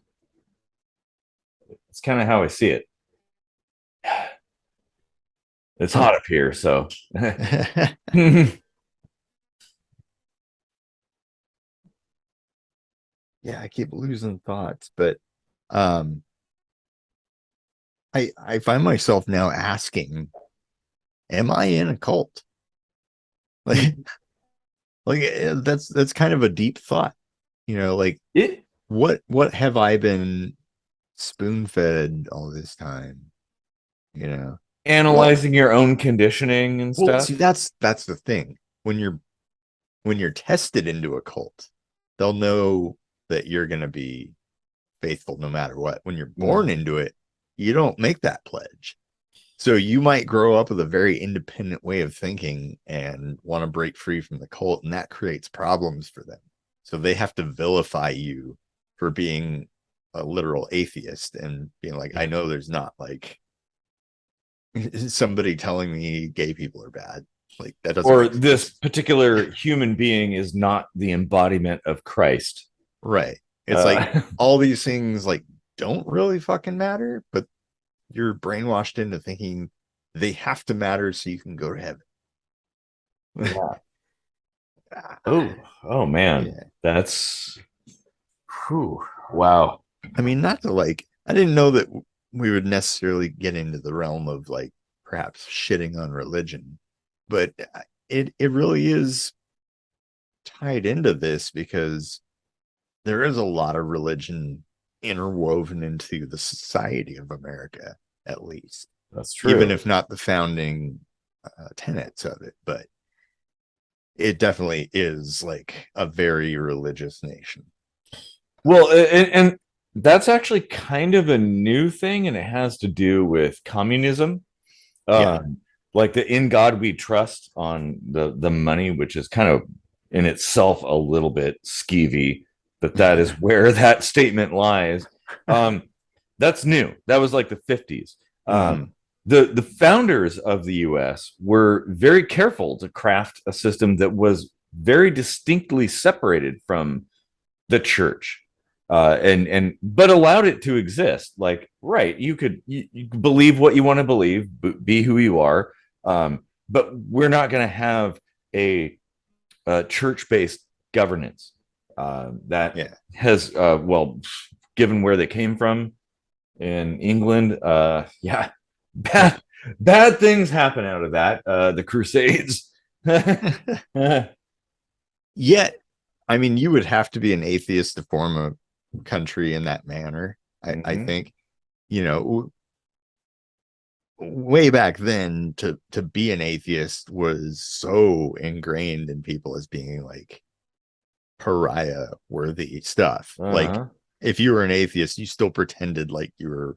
kind of how I see it. It's Huh. hot up here, so Yeah, I keep losing thoughts, but um I find myself now asking, am I in a cult? Like that's kind of a deep thought. Like it what have I been spoon-fed all this time? You know? Well, analyzing your own conditioning and well, stuff. see, that's the thing. When you're tested into a cult, they'll know that you're gonna be faithful no matter what. When you're Yeah. born into it, you don't make that pledge. So you might grow up with a very independent way of thinking and want to break free from the cult, and that creates problems for them. So they have to vilify you for being a literal atheist and being like, I know there's not like somebody telling me gay people are bad. Like that doesn't Or make this sense. particular human being is not the embodiment of Christ. Right. It's like Uh, all these things like don't really fucking matter, but you're brainwashed into thinking they have to matter so you can go to heaven. yeah. Oh man, Yeah. that's whew, wow. I mean, not to like, I didn't know that we would necessarily get into the realm of like perhaps shitting on religion, but it really is tied into this because there is a lot of religion interwoven into the society of America, at least, That's even true. if not the founding tenets of it. But it definitely is like a very religious nation. Well, and that's actually kind of a new thing, and it has to do with communism. Yeah. Um, like the "In God We Trust" on the money, which is kind of in itself a little bit skeevy, but that is where that statement lies. Um, That's new. That was like the 50s. Mhm. The founders of the US were very careful to craft a system that was very distinctly separated from the church, and but allowed it to exist. Like, right, you could believe what you want to believe, be who you are, but we're not going to have a, church-based governance that Yeah. has, well, given where they came from in England, yeah, bad bad things happen out of that. The Crusades. Yet, I mean, you would have to be an atheist to form a country in that manner. I Mhm. think, you know, way back then to be an atheist was so ingrained in people as being like pariah worthy stuff. Like Uh-huh. if you were an atheist, you still pretended like you were,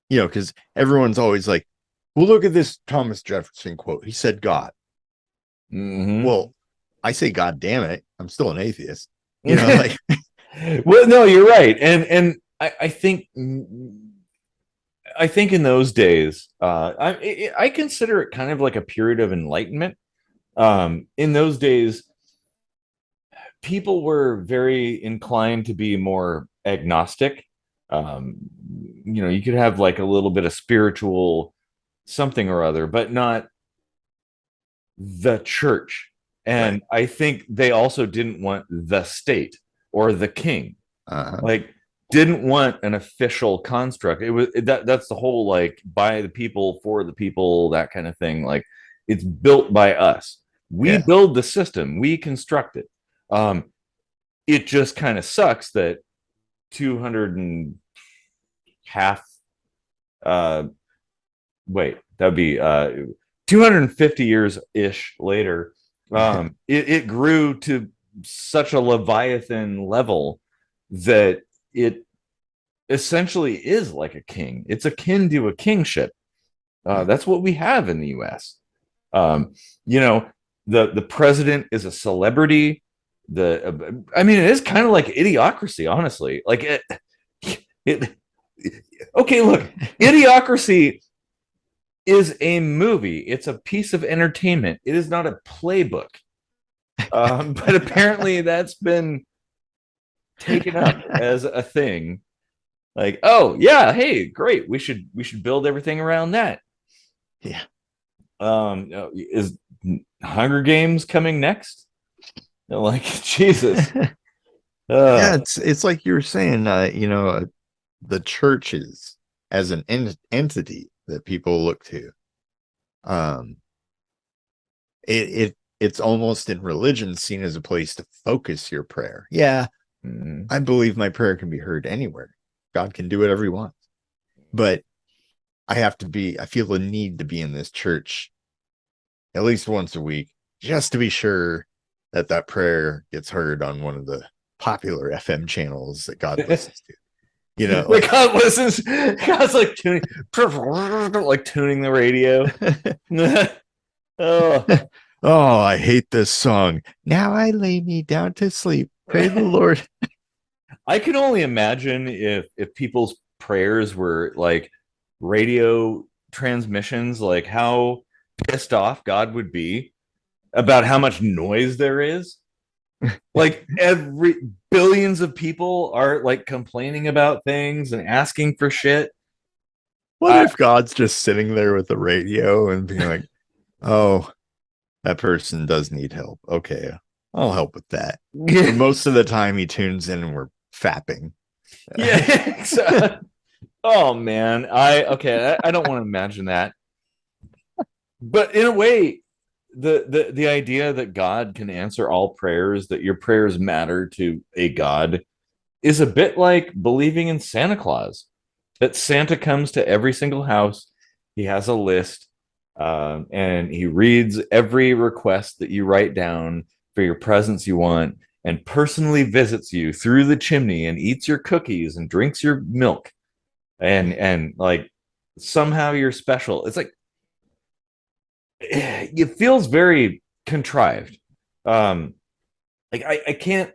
because everyone's always like, well, look at this Thomas Jefferson quote. He said God. Mm-hmm. Well, I say God damn it, I'm still an atheist. Like Well, no, you're right, and I think in those days, I consider it kind of like a period of enlightenment. In those days, people were very inclined to be more agnostic. Um, you could have like a little bit of spiritual something or other, but not the church. right. And I think they also didn't want the state or the king. Uh-huh. Like, didn't want an official construct. That's the whole like by the people for the people, that kind of thing. Like, it's built by us. We Yeah. build the system, we construct it. It just kind of sucks that 200 and half uh wait, that'd be 250 years ish later, it grew to such a leviathan level that it essentially is like a king. It's akin to a kingship. That's what we have in the US. um, you know the president is a celebrity. I mean, it is kind of like idiocracy, honestly. Like it okay, look, idiocracy is a movie. It's a piece of entertainment. It is not a playbook. But apparently that's been taken up as a thing. Like, oh yeah, hey, great. We should build everything around that. Yeah. Is Hunger Games coming next? Like, Jesus. Yeah, Uh, it's like you were saying, the churches as an entity that people look to. Um, it's almost in religion seen as a place to focus your prayer. Yeah, mm, I believe my prayer can be heard anywhere. God can do whatever he wants. But I feel the need to be in this church at least once a week just to be sure that that prayer gets heard on one of the popular FM channels that God listens to. like, God listens. God's like tuning, like tuning the radio. Oh. Oh, I hate this song. Now I lay me down to sleep. Pray the Lord. I can only imagine if people's prayers were like radio transmissions, like how pissed off God would be about how much noise there is. Like, every billions of people are like complaining about things and asking for shit. What I if God's just sitting there with the radio and being like, oh, that person does need help. Okay, I'll help with that. And most of the time he tunes in and we're fapping. yeah. Oh man, I don't want to imagine that. But in a way, the idea that God can answer all prayers, that your prayers matter to a God, is a bit like believing in Santa Claus. That Santa comes to every single house, he has a list, and he reads every request that you write down for your presents you want, and personally visits you through the chimney and eats your cookies and drinks your milk, and like somehow you're special. It's like, it feels very contrived. Like, I can't.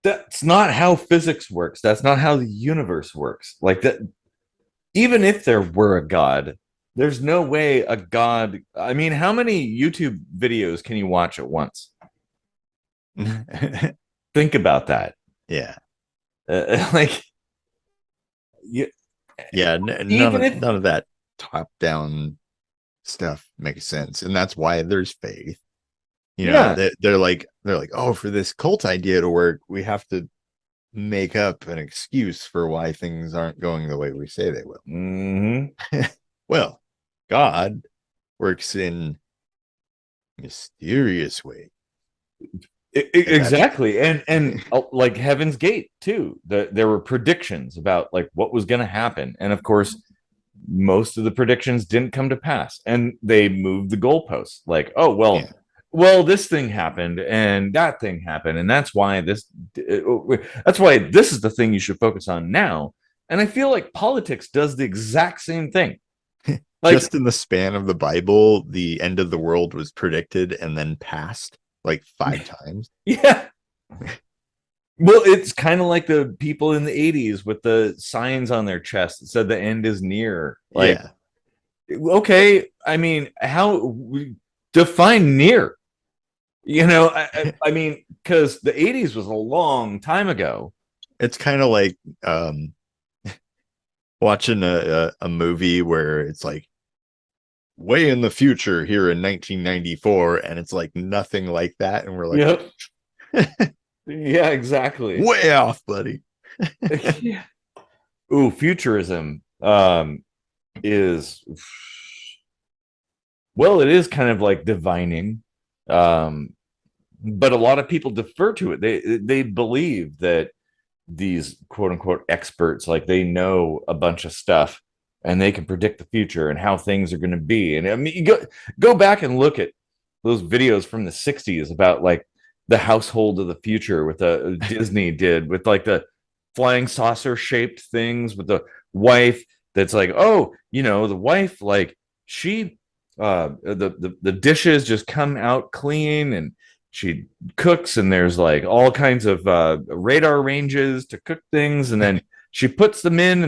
That's not how physics works. That's not how the universe works. Like that, even if there were a god, there's no way a god. I mean, how many YouTube videos can you watch at once? Think about that. Yeah. Like, you, Yeah. even if, None of that top down stuff makes sense. And that's why there's faith. You know, yeah, they're like, oh, for this cult idea to work, we have to make up an excuse for why things aren't going the way we say they will. mhm. Well, God works in mysterious ways. And that's Exactly, and like Heaven's Gate too. There were predictions about like what was going to happen, and of course, most of the predictions didn't come to pass, and they moved the goalposts. Like, oh yeah. well, this thing happened, and that thing happened, and that's why this is the thing you should focus on now. And I feel like politics does the exact same thing. Like, Just in the span of the Bible, the end of the world was predicted and then passed like 5 times. yeah, well, it's kind of like the people in the 80s with the signs on their chest that said the end is near. Like, Yeah. okay, I mean, how define near? I mean, because the 80s was a long time ago. It's kind of like watching a movie where it's like way in the future here in 1994, and it's like nothing like that. And we're like, Yep. Yeah, exactly. way off, buddy. Yeah. Ooh, futurism is, well, it is kind of like divining. Um, but a lot of people defer to it. They believe that these quote unquote experts, like they know a bunch of stuff and they can predict the future and how things are going to be. And I mean, you go back and look at those videos from the 60s about like the household of the future with the Disney did with like the flying saucer shaped things with the wife that's like, oh, the wife, like she the dishes just come out clean, and she cooks, and there's like all kinds of radar ranges to cook things, and then she puts them in,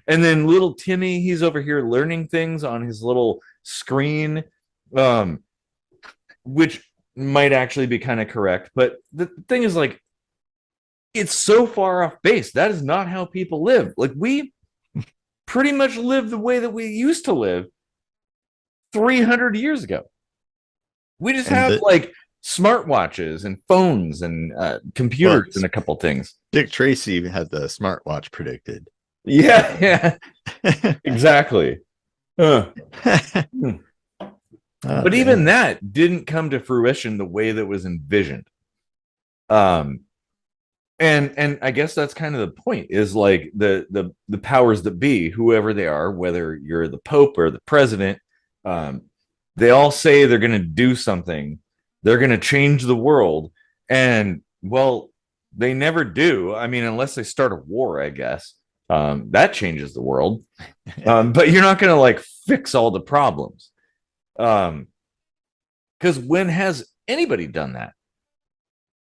and then little Timmy, he's over here learning things on his little screen, um which might actually be kind of correct, but the thing is, like, it's so far off base. That is not how people live. Like, we pretty much live the way that we used to live 300 years ago. We just And have the like smartwatches and phones and well, computers and a couple things. Dick Tracy had the smartwatch predicted. Yeah, yeah, exactly. Huh. Hmm. Oh, But even man. that didn't come to fruition the way that was envisioned. Um, and I guess that's kind of the point, is like the powers that be, whoever they are, whether you're the Pope or the president, um, they all say they're going to do something, they're going to change the world, and well, they never do. I mean, unless they start a war, I guess, that changes the world. But you're not going to like fix all the problems, because when has anybody done that?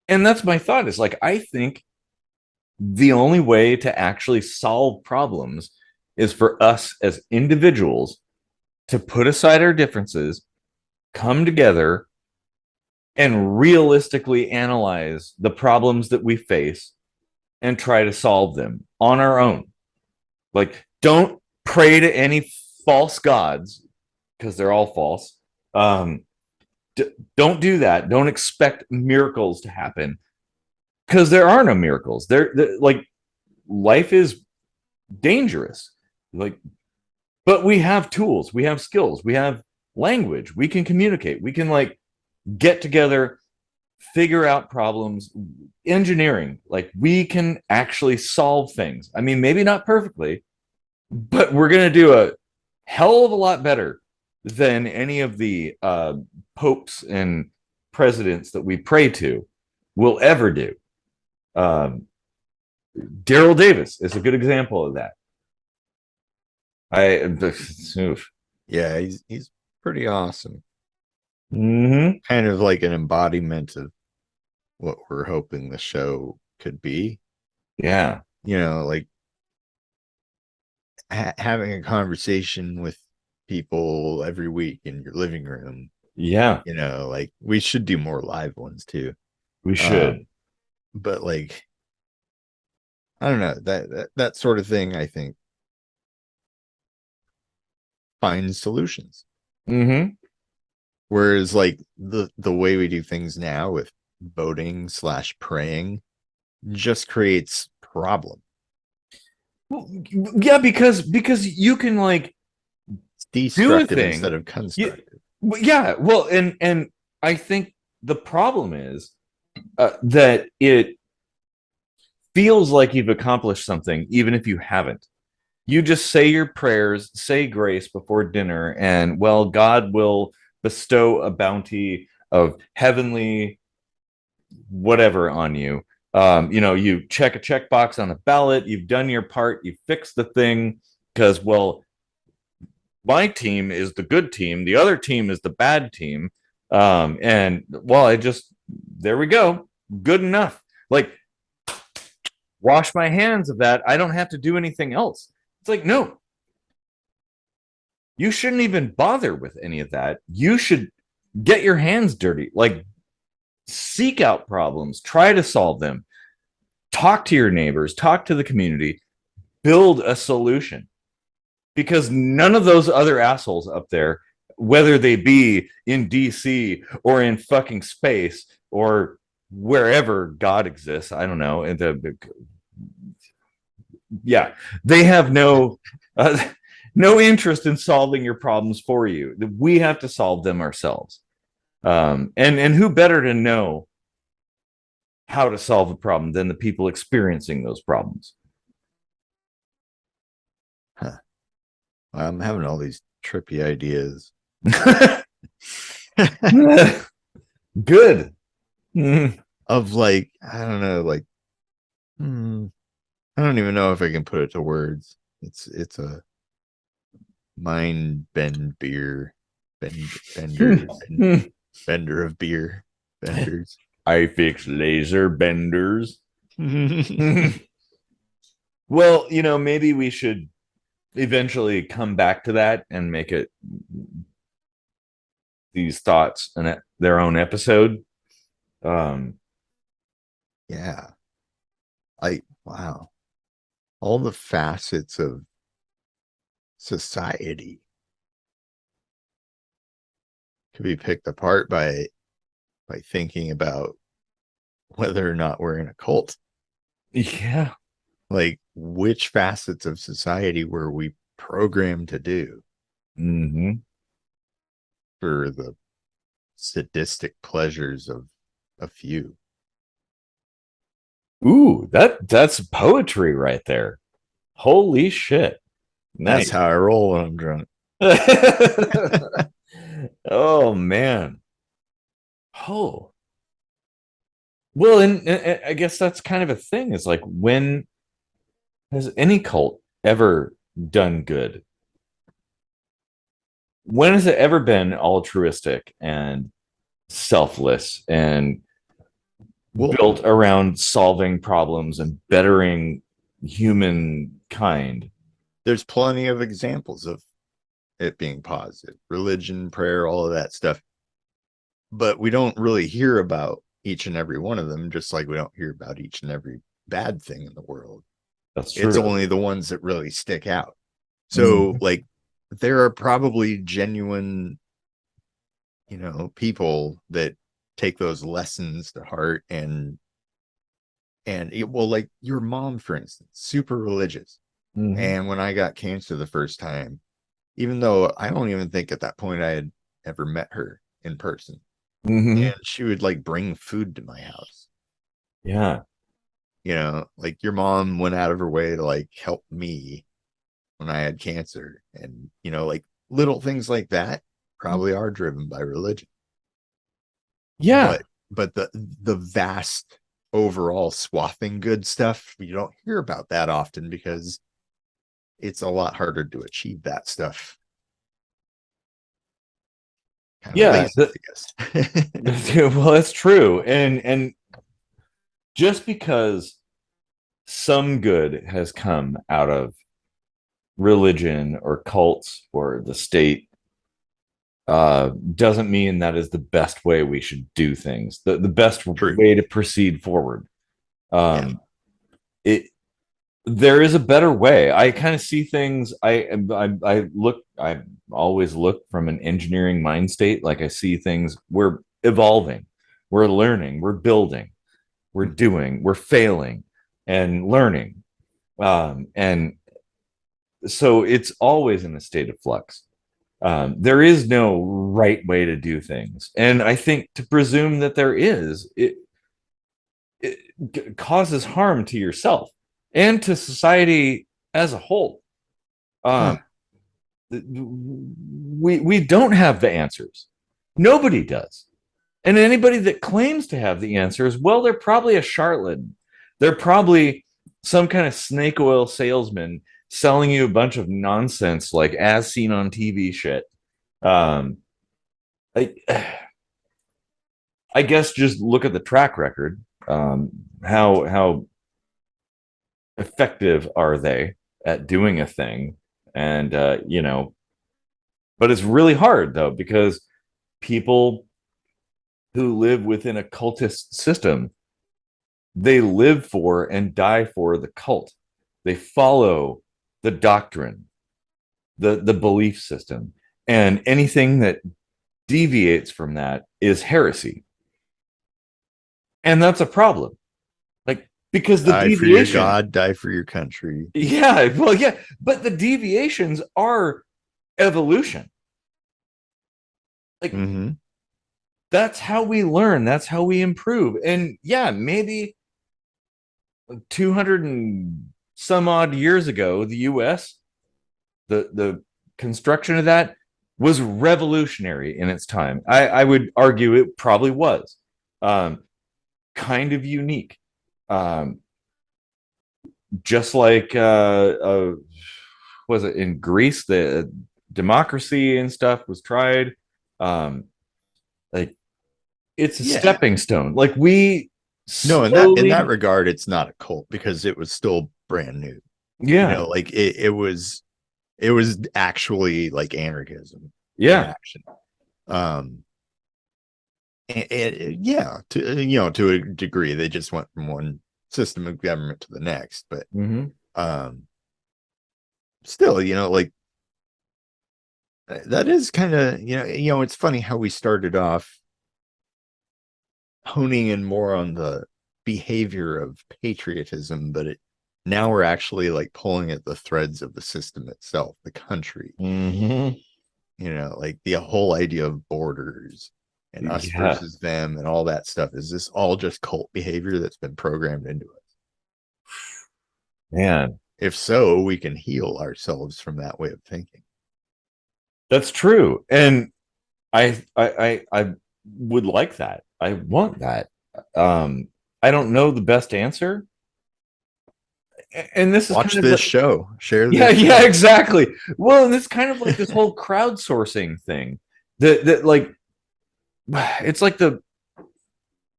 And that's my thought, is like, I think the only way to actually solve problems is for us as individuals to put aside our differences, come together, and realistically analyze the problems that we face and try to solve them on our own. Like, don't pray to any false gods, because they're all false. Um, don't do that. Don't expect miracles to happen, because there are no miracles. Like, life is dangerous. Like, but we have tools, we have skills, we have language, we can communicate, we can like get together, figure out problems, engineering, like we can actually solve things. I mean, maybe not perfectly, but we're going to do a hell of a lot better than any of the popes and presidents that we pray to will ever do. um, Daryl Davis is a good example of that. I oof. Yeah, he's pretty awesome. Mm-hmm. Kind of like an embodiment of what we're hoping the show could be. Yeah. You know, like having a conversation with people every week in your living room. Yeah. You know, like we should do more live ones too. We should. But like, I don't know, that sort of thing, I think, finds solutions. Mm-hmm. Whereas like the way we do things now with voting / praying just creates problem. Well, yeah, because you can like It's do a destructive instead thing. of Yeah, constructive. yeah. Well, and I think the problem is that it feels like you've accomplished something, even if you haven't. You just say your prayers, say grace before dinner, and well, God will bestow a bounty of heavenly whatever on you. You check a checkbox on a ballot, you've done your part, you fix the thing, because, well, my team is the good team, the other team is the bad team. And well, there we go, good enough. Like, wash my hands of that. I don't have to do anything else. It's like, no, you shouldn't even bother with any of that. You should get your hands dirty. Like, seek out problems, try to solve them, talk to your neighbors, talk to the community, build a solution. Because none of those other assholes up there, whether they be in DC or in fucking space or wherever God exists, I don't know. Yeah, they have no interest in solving your problems for you. We have to solve them ourselves. And who better to know how to solve a problem than the people experiencing those problems? Huh. I'm having all these trippy ideas. Good. Mm. Of like, I don't know, like, I don't even know if I can put it to words. It's a mind bend beer, bender of beer, benders. I fix laser benders. Well, maybe we should eventually come back to that and make it these thoughts and their own episode. Yeah. Wow. All the facets of society could be picked apart by thinking about whether or not we're in a cult. Yeah. Like, which facets of society were we programmed to do Mm-hmm. for the sadistic pleasures of a few? Ooh, that's poetry right there. Holy shit. That's Nice. how I roll when I'm drunk. Oh man. Oh. Well, and I guess that's kind of a thing. Is like, when has any cult ever done good? When has it ever been altruistic and selfless and built around solving problems and bettering humankind? There's plenty of examples of it being positive. Religion, prayer, all of that stuff. But we don't really hear about each and every one of them, just like we don't hear about each and every bad thing in the world. That's true. It's only the ones that really stick out. So, like, there are probably genuine, people that take those lessons to heart and like your mom, for instance, super religious. Mm-hmm. And when I got cancer the first time, even though I don't even think at that point I had ever met her in person, and she would like bring food to my house. Yeah. Like your mom went out of her way to like help me when I had cancer, and like little things like that probably are driven by religion. Yeah. But the vast overall swathing good stuff, you don't hear about that often because it's a lot harder to achieve that stuff. Yeah, lazy, I guess. well, that's true. And just because some good has come out of religion or cults or the state doesn't mean that is the best way we should do things. The best True. way to proceed forward. Yeah. It There is a better way. I kind of see things. I always look from an engineering mind state. Like I see things. We're evolving, we're learning, we're building, we're doing, we're failing, and learning. And so it's always in a state of flux. There is no right way to do things, and I think to presume that there is, it causes harm to yourself and to society as a whole. Huh. Um, we don't have the answers. Nobody does. And anybody that claims to have the answers, well, they're probably a charlatan. They're probably some kind of snake oil salesman selling you a bunch of nonsense, like as seen on TV shit. Um, I, I guess just look at the track record. How effective are they at doing a thing? And but it's really hard though, because people who live within a cultist system, they live for and die for the cult. They follow the doctrine, the belief system, and anything that deviates from that is heresy. And that's a problem. Like, because the Die for your deviation, God, die for your country. yeah, well, yeah, but the deviations are evolution. Like, Mm-hmm. that's how we learn, that's how we improve. And yeah, maybe 200 and some odd years ago, the US, the construction of that was revolutionary in its time. I would argue it probably was. Kind of unique. Um, just like was it in Greece, the democracy and stuff was tried. Um, like it's a Yeah. stepping stone. Like we No, in that slowly, regard, it's not a cult because it was still brand new. yeah, Like it was actually like anarchism in yeah, action. Um, yeah, to a degree, they just went from one system of government to the next, but mm-hmm. um, still, like that is kind of it's funny how we started off honing in more on the behavior of patriotism, but now we're actually like pulling at the threads of the system itself, the country. Mm-hmm. Like the whole idea of borders and us Yeah, versus them and all that stuff. Is this all just cult behavior that's been programmed into us? man, If so, we can heal ourselves from that way of thinking. that's true. And I would like that. I want that. I don't know the best answer. And this is Watch kind of this like, show, share yeah, this yeah, show. exactly. Well, and it's kind of like this whole crowdsourcing thing that like it's like the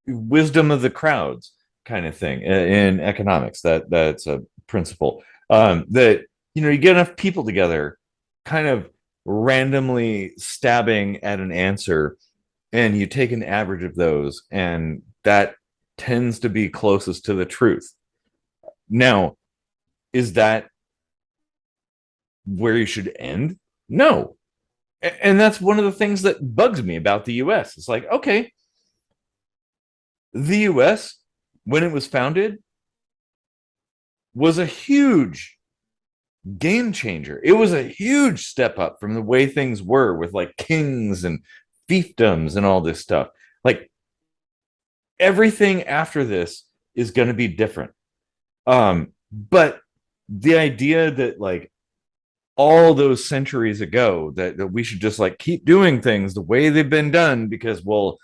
wisdom of the crowds kind of thing in economics. That's a principle. That you get enough people together, kind of randomly stabbing at an answer, and you take an average of those, and that tends to be closest to the truth. Now, is that where you should end? No. And that's one of the things that bugs me about the US. It's like, okay, the US, when it was founded, was a huge game changer. It was a huge step up from the way things were with like kings and fiefdoms and all this stuff. Like everything after this is going to be different. But the idea that like all those centuries ago that we should just like keep doing things the way they've been done because, well,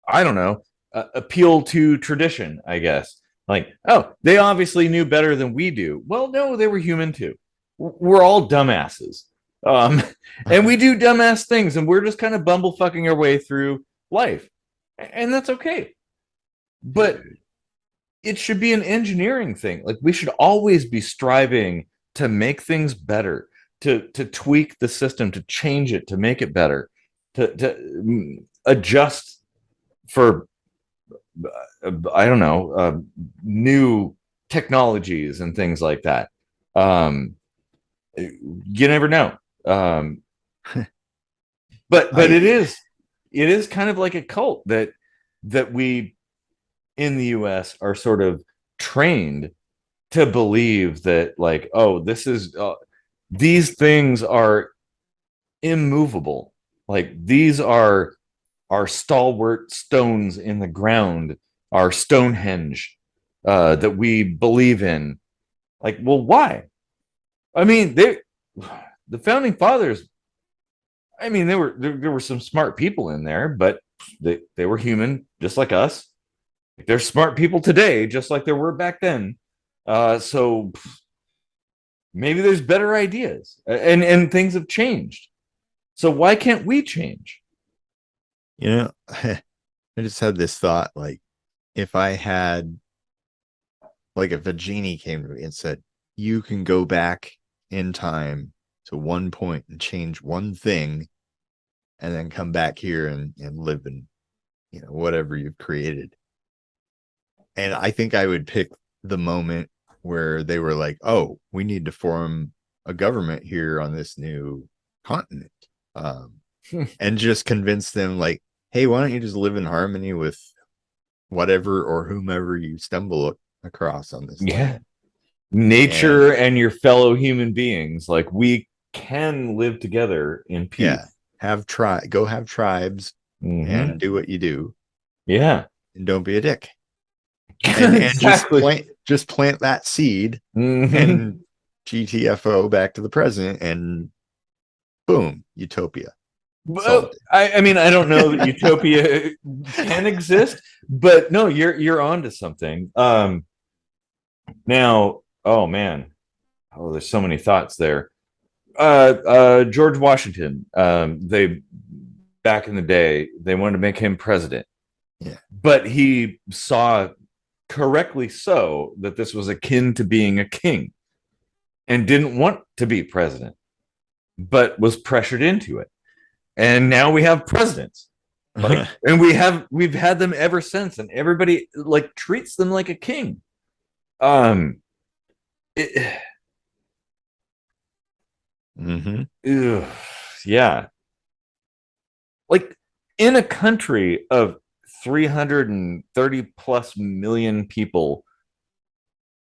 I don't know, appeal to tradition, I guess. Like, oh, they obviously knew better than we do. Well, no, they were human too. We're all dumbasses. Um, and we do dumbass things, and we're just kind of bumblefucking our way through life. And that's okay. But it should be an engineering thing. Like we should always be striving to make things better, to tweak the system, to change it, to make it better, to adjust for I don't know, new technologies and things like that. You never know. But it is kind of like a cult that we in the US are sort of trained to believe that, like, oh, this is these things are immovable. Like these are stalwart stones in the ground, our Stonehenge that we believe in. Like, well, why? I mean, the founding fathers. I mean, there were some smart people in there, but they were human, just like us. There's smart people today, just like there were back then. So maybe there's better ideas, and things have changed. So why can't we change? You know, I just had this thought, like, if I had, like, if a genie came to me and said, you can go back in time to one point and change one thing and then come back here and live in, whatever you've created. And I think I would pick the moment where they were like, oh, we need to form a government here on this new continent. And just convince them, like, hey, why don't you just live in harmony with whatever or whomever you stumble across on this land? Nature and your fellow human beings, like, we can live together in peace. Yeah, go have tribes and do what you do. Yeah, and don't be a dick. And exactly. just plant that seed and GTFO back to the present, and boom, utopia. Well, I mean, I don't know that utopia can exist, but no, you're onto something. Now, oh man, there's so many thoughts there. George Washington, they back in the day, they wanted to make him president. Yeah. But he saw, correctly so, that this was akin to being a king and didn't want to be president, but was pressured into it. And now we have presidents. Like, and we've had them ever since, and everybody like treats them like a king. Yeah. Like, in a country of 330 plus million people,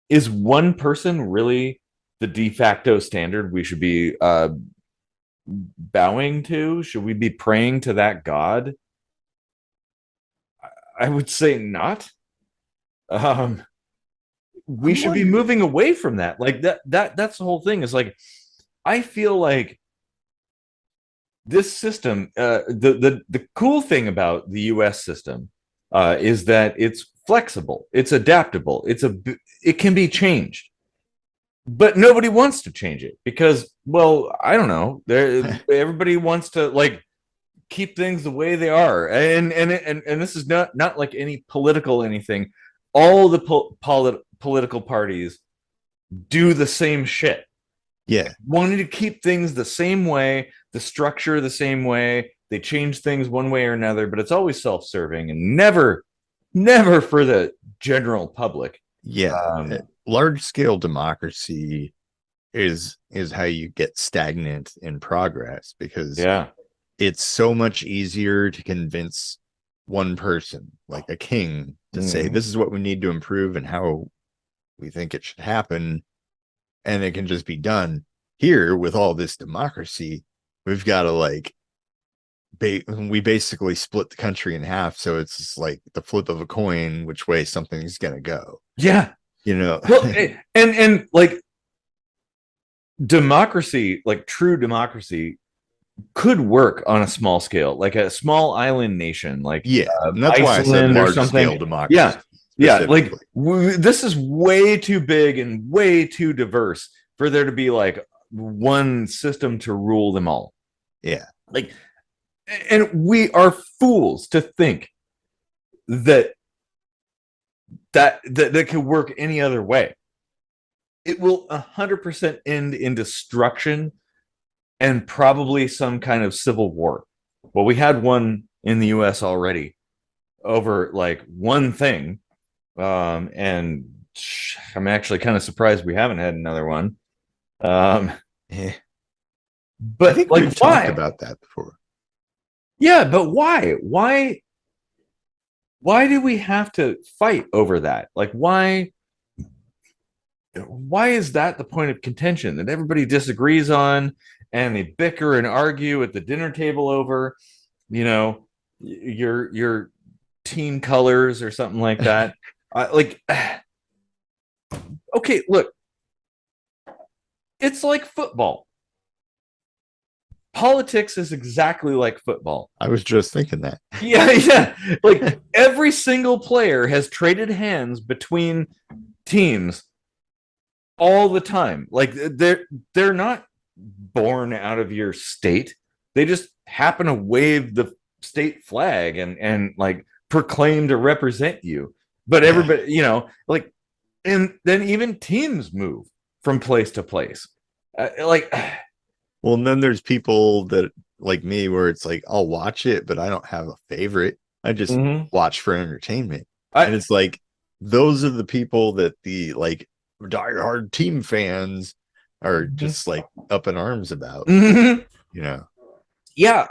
is one person really the de facto standard we should be bowing to? Should we be praying to that God? I would say not. We should be moving away from that. Like that's the whole thing. Is like, I feel like this system, the cool thing about the US system is that it's flexible, it's adaptable, it can be changed. But nobody wants to change it because, well, I don't know. Everybody wants to, like, keep things the way they are, and this is not like any political anything. All the political parties do the same shit. Yeah, wanting to keep things the same way, the structure the same way. They change things one way or another, but it's always self-serving and never for the general public. Yeah. Large scale democracy is how you get stagnant in progress, because it's so much easier to convince one person, like a king, to say this is what we need to improve and how we think it should happen, and it can just be done. Here, with all this democracy, we've got to, like, we basically split the country in half, so it's just like the flip of a coin which way something's gonna go. Yeah. Well, and like, democracy, like true democracy, could work on a small scale, like a small island nation, like and that's why I said large scale democracy. Like this is way too big and way too diverse for there to be like one system to rule them all. Like, and we are fools to think that that could work any other way. It will 100% end in destruction and probably some kind of civil war. Well, we had one in the US already over like one thing. And I'm actually kind of surprised we haven't had another one. Yeah. But I think like, we've why? talked about that before. Yeah, but why? Why do we have to fight over that? Like, why is that the point of contention that everybody disagrees on and they bicker and argue at the dinner table over, you know, your team colors or something like that? Like, okay, look, it's like football. Politics is exactly like football. I was just thinking that. Yeah. Like every single player has traded hands between teams all the time. Like they're not born out of your state. They just happen to wave the state flag and like proclaim to represent you. But everybody, like, and then even teams move from place to place. Like, well, and then there's people that like me where it's like I'll watch it, but I don't have a favorite. I just watch for entertainment. And it's like those are the people that the like diehard team fans are just like up in arms about. Yeah,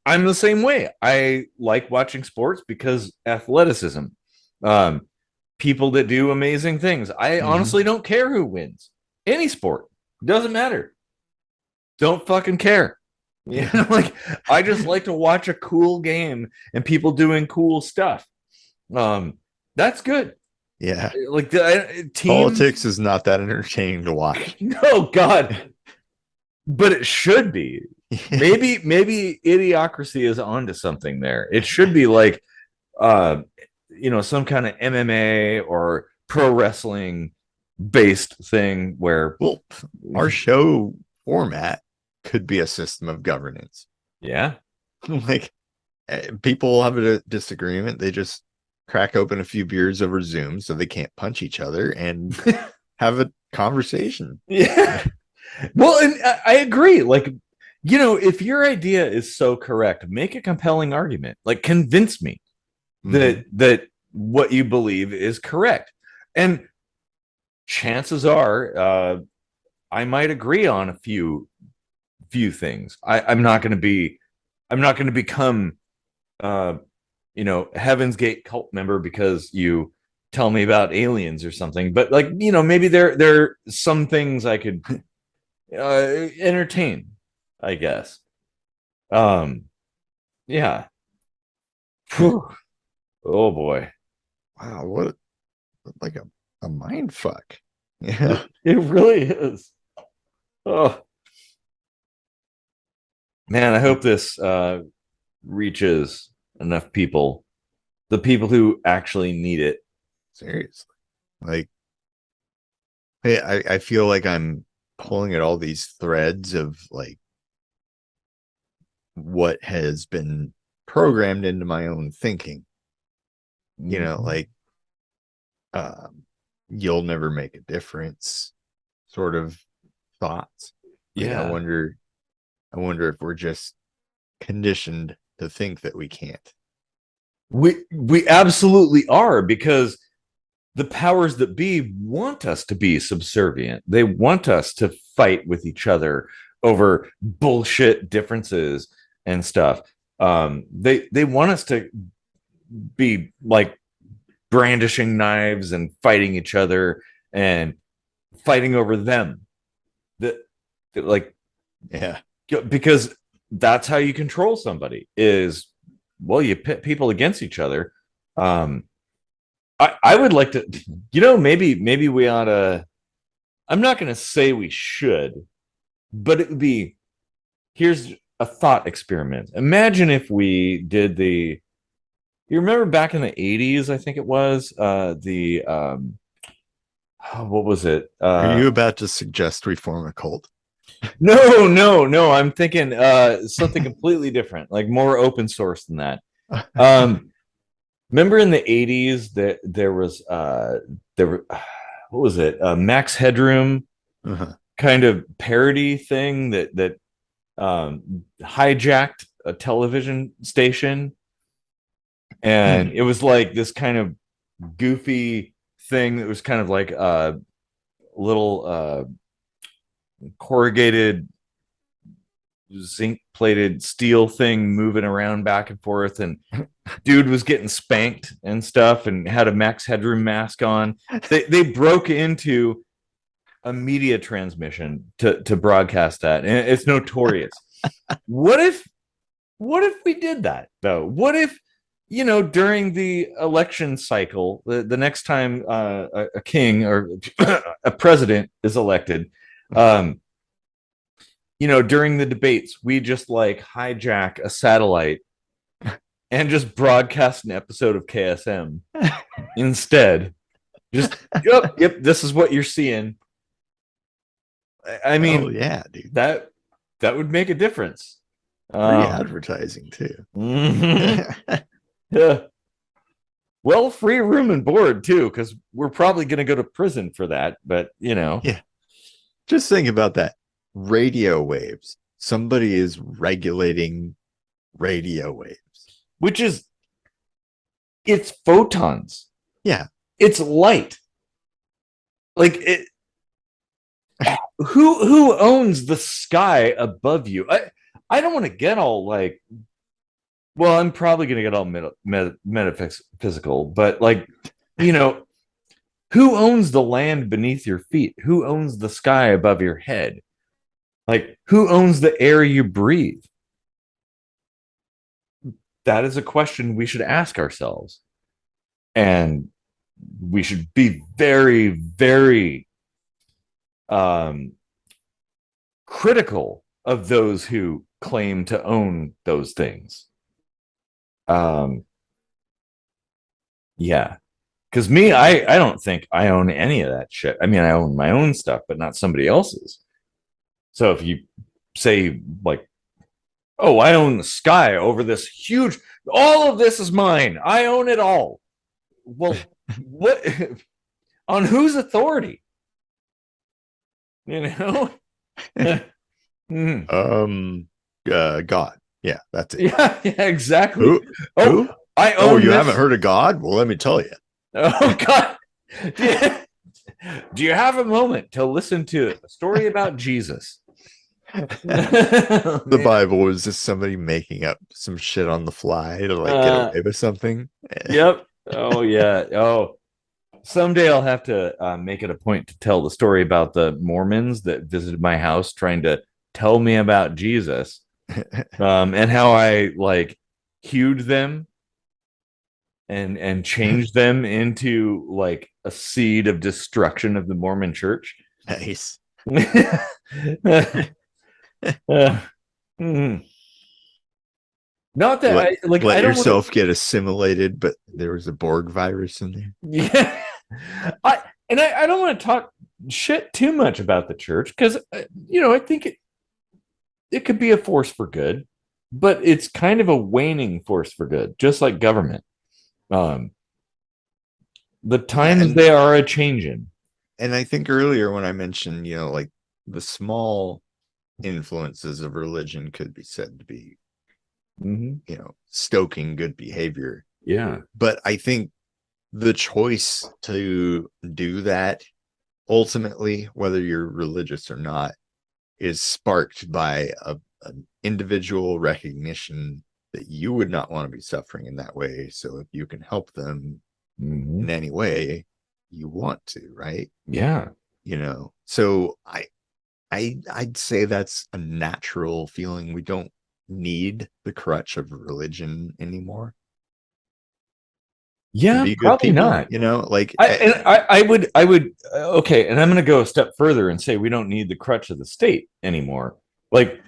I'm the same way. I like watching sports because athleticism. People that do amazing things. I honestly don't care who wins. Any sport. Doesn't matter. Don't fucking care. Like I just like to watch a cool game and people doing cool stuff. That's good. Yeah. Like the politics is not that entertaining to watch. No, God. But it should be. Maybe Idiocracy is onto something there. It should be like some kind of MMA or pro wrestling based thing where our show format could be a system of governance. Yeah. Like people have a disagreement, they just crack open a few beers over Zoom so they can't punch each other and have a conversation. Yeah. Well, and I agree. Like, if your idea is so correct, make a compelling argument. Like, convince me that what you believe is correct. And chances are, I might agree on a few things. I'm not going to become, Heaven's Gate cult member because you tell me about aliens or something. But like, maybe there are some things I could entertain, I guess. Yeah. Whew. Oh boy. Wow, what like a mind fuck. Yeah. It really is. Oh man, I hope this reaches enough people, the people who actually need it. Seriously. Like, hey, I feel like I'm pulling at all these threads of like what has been programmed into my own thinking. Like you'll never make a difference sort of thoughts. Like, Yeah. I wonder if we're just conditioned to think that we can't. We absolutely are, because the powers that be want us to be subservient. They want us to fight with each other over bullshit differences and stuff. They want us to be like brandishing knives and fighting each other and fighting over them. That like, yeah, because that's how you control somebody is, well, you pit people against each other. I would like to, maybe we ought to, I'm not going to say we should, but it would be, here's a thought experiment. Imagine if we did you remember back in the 80s, I think it was, what was it? Are you about to suggest we form a cult? No. I'm thinking something completely different, like more open source than that. Remember in the 80s that there was there were what was it? Max Headroom Uh-huh. kind of parody thing that hijacked a television station, and Hmm. it was like this kind of goofy thing that was kind of like a little corrugated zinc plated steel thing moving around back and forth, and dude was getting spanked and stuff and had a Max Headroom mask on. They broke into a media transmission to broadcast that, and it's notorious. what if what if we did that though? What if, during the election cycle, the next time a king or a president is elected, um, during the debates, we just like hijack a satellite and just broadcast an episode of KSM instead. Just, yep, this is what you're seeing. I Oh mean, yeah, dude. that would make a difference. Free advertising too. Mhm. Yeah. Well, free room and board too, because we're probably going to go to prison for that. But Yeah. Just think about that. Radio waves. Somebody is regulating radio waves. which is it's photons, Yeah. it's light. Like it, who owns the sky above you? I don't want to get all like. Well, I'm probably going to get all metaphysical, but like, you know, who owns the land beneath your feet? Who owns the sky above your head? Like, who owns the air you breathe? That is a question we should ask ourselves. And we should be very, very critical of those who claim to own those things. Um, yeah. Because me, I don't think I own any of that shit. I mean, I own my own stuff, but not somebody else's. So if you say, like, oh, I own the sky over this huge, all of this is mine, I own it all. Well, what on whose authority? You know? God. Yeah, that's it. Yeah, yeah, exactly. Who? Oh, Who? I Oh, own you this. haven't heard of God? Well, let me tell you. Oh God. Do you have a moment to listen to a story about Jesus? The Bible is just somebody making up some shit on the fly to like get away with something. Yep. Oh yeah. Oh, someday I'll have to make it a point to tell the story about the Mormons that visited my house trying to tell me about Jesus, and how I like hewed them and changed them into like a seed of destruction of the Mormon church. Nice. Mm. Not that Let, I like. let I don't want yourself get assimilated, but there was a Borg virus in there. Yeah, I don't want to talk shit too much about the church because I think it could be a force for good, but it's kind of a waning force for good, just like government. Um, the Yeah, times they are a changing. and I think earlier when I mentioned, like the small influences of religion could be said to be, stoking good behavior. Yeah. But I think the choice to do that ultimately, whether you're religious or not, is sparked by an individual recognition that you would not want to be suffering in that way. So if you can help them in any way, you want to, right? Yeah. So I'd say that's a natural feeling. We don't need the crutch of religion anymore. Yeah, Be good probably people, not. like I would okay, and I'm going to go a step further and say we don't need the crutch of the state anymore. Like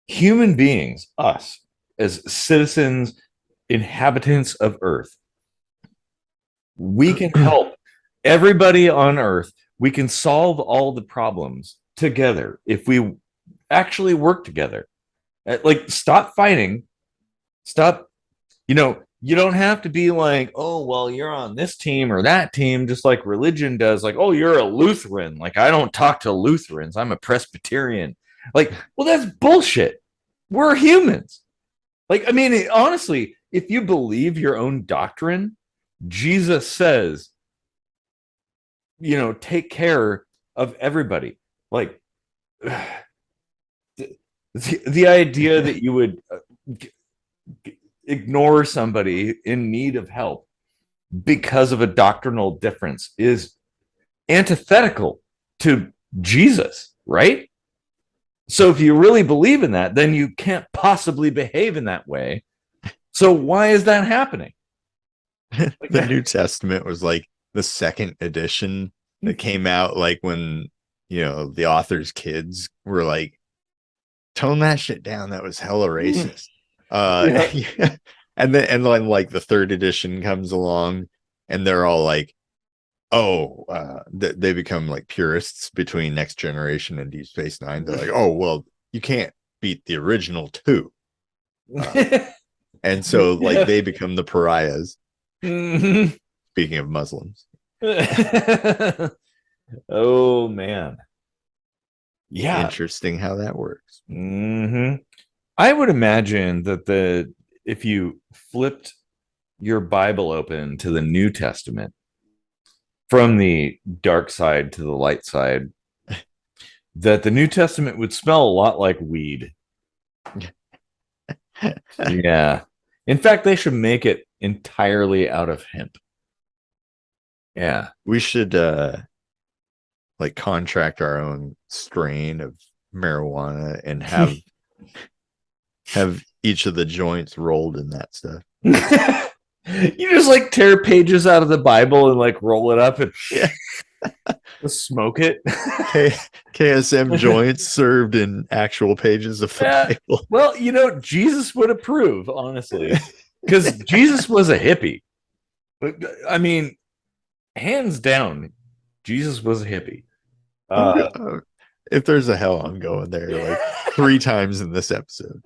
human beings, us as citizens, inhabitants of Earth, we can help everybody on Earth. We can solve all the problems together if we actually work together. Like stop fighting, stop. You don't have to be like, oh, well, you're on this team or that team, just like religion does. Like, oh, you're a Lutheran. Like, I don't talk to Lutherans. I'm a Presbyterian. Like, well, that's bullshit. We're humans. Like, I mean, honestly, if you believe your own doctrine, Jesus says, take care of everybody. Like, the idea that you would ignore somebody in need of help because of a doctrinal difference is antithetical to Jesus, right? So if you really believe in that, then you can't possibly behave in that way. So why is that happening? The New Testament was like the second edition that came out, like when, the author's kids were like, tone that shit down. That was hella racist. Yeah. And then like the third edition comes along and they're all like, they become like purists between Next Generation and Deep Space Nine. They're like, oh, well, you can't beat the original two. And so like they become the pariahs. Speaking of Muslims. Oh, man. Yeah. Interesting how that works. I would imagine that if you flipped your Bible open to the New Testament from the dark side to the light side, that the New Testament would smell a lot like weed. Yeah. In fact, they should make it entirely out of hemp. Yeah. We should like contract our own strain of marijuana and have each of the joints rolled in that stuff. You just like tear pages out of the Bible and like roll it up and smoke it. KSM joints served in actual pages of the Bible. Well, Jesus would approve, honestly, because Jesus was a hippie. I mean, hands down, Jesus was a hippie. If there's a hell, I'm going there like 3 times in this episode.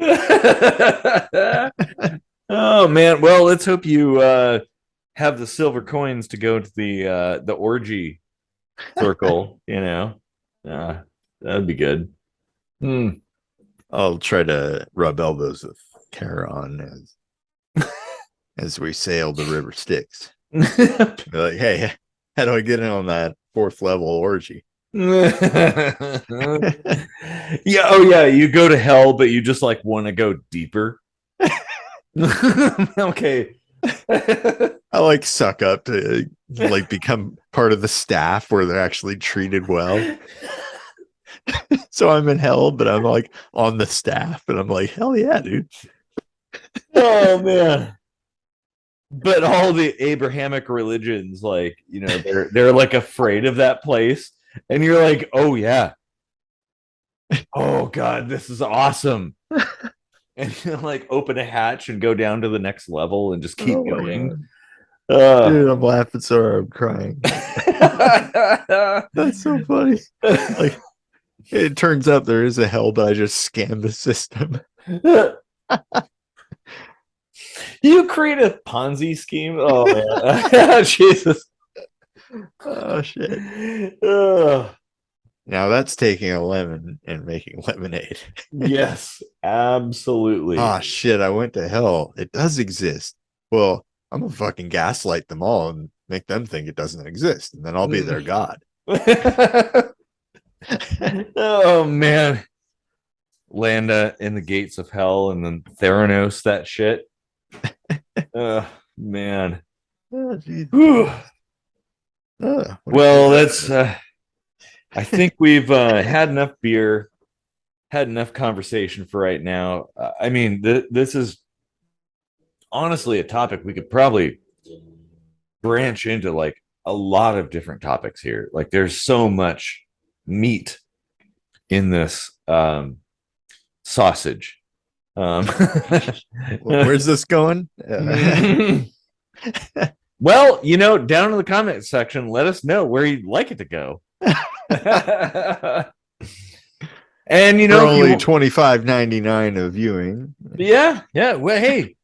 Oh man, well, let's hope you have the silver coins to go to the orgy circle. That'd be good. I'll try to rub elbows with Charon as we sail the river Styx. Be like, hey, how do I get in on that 4th level orgy? Yeah. Oh yeah, you go to hell, but you just like want to go deeper. Okay. I like suck up to like become part of the staff where they're actually treated well. So I'm in hell, but I'm like on the staff, and I'm like, hell yeah, dude. Oh man. But all the Abrahamic religions, like, they're like afraid of that place. And you're like, oh yeah. Oh God, this is awesome. And you like open a hatch and go down to the next level and just keep going. Dude, I'm laughing so hard I'm crying. That's so funny. Like, it turns out there is a hell, but I just scanned the system. You create a Ponzi scheme? Oh man. Jesus. Oh shit. Now that's taking a lemon and making lemonade. Yes, absolutely. Oh shit, I went to hell. It does exist. Well, I'm gonna fucking gaslight them all and make them think it doesn't exist, and then I'll be their god. Oh man. Land in the gates of hell and then Theranos that shit. Oh man. Well, that's I think we've had enough beer, had enough conversation for right now. I mean, this is honestly a topic we could probably branch into like a lot of different topics here. Like there's so much meat in this sausage. Where's this going? Well, down in the comment section, let us know where you'd like it to go. And for only $25.99 a viewing. Yeah. Well, hey,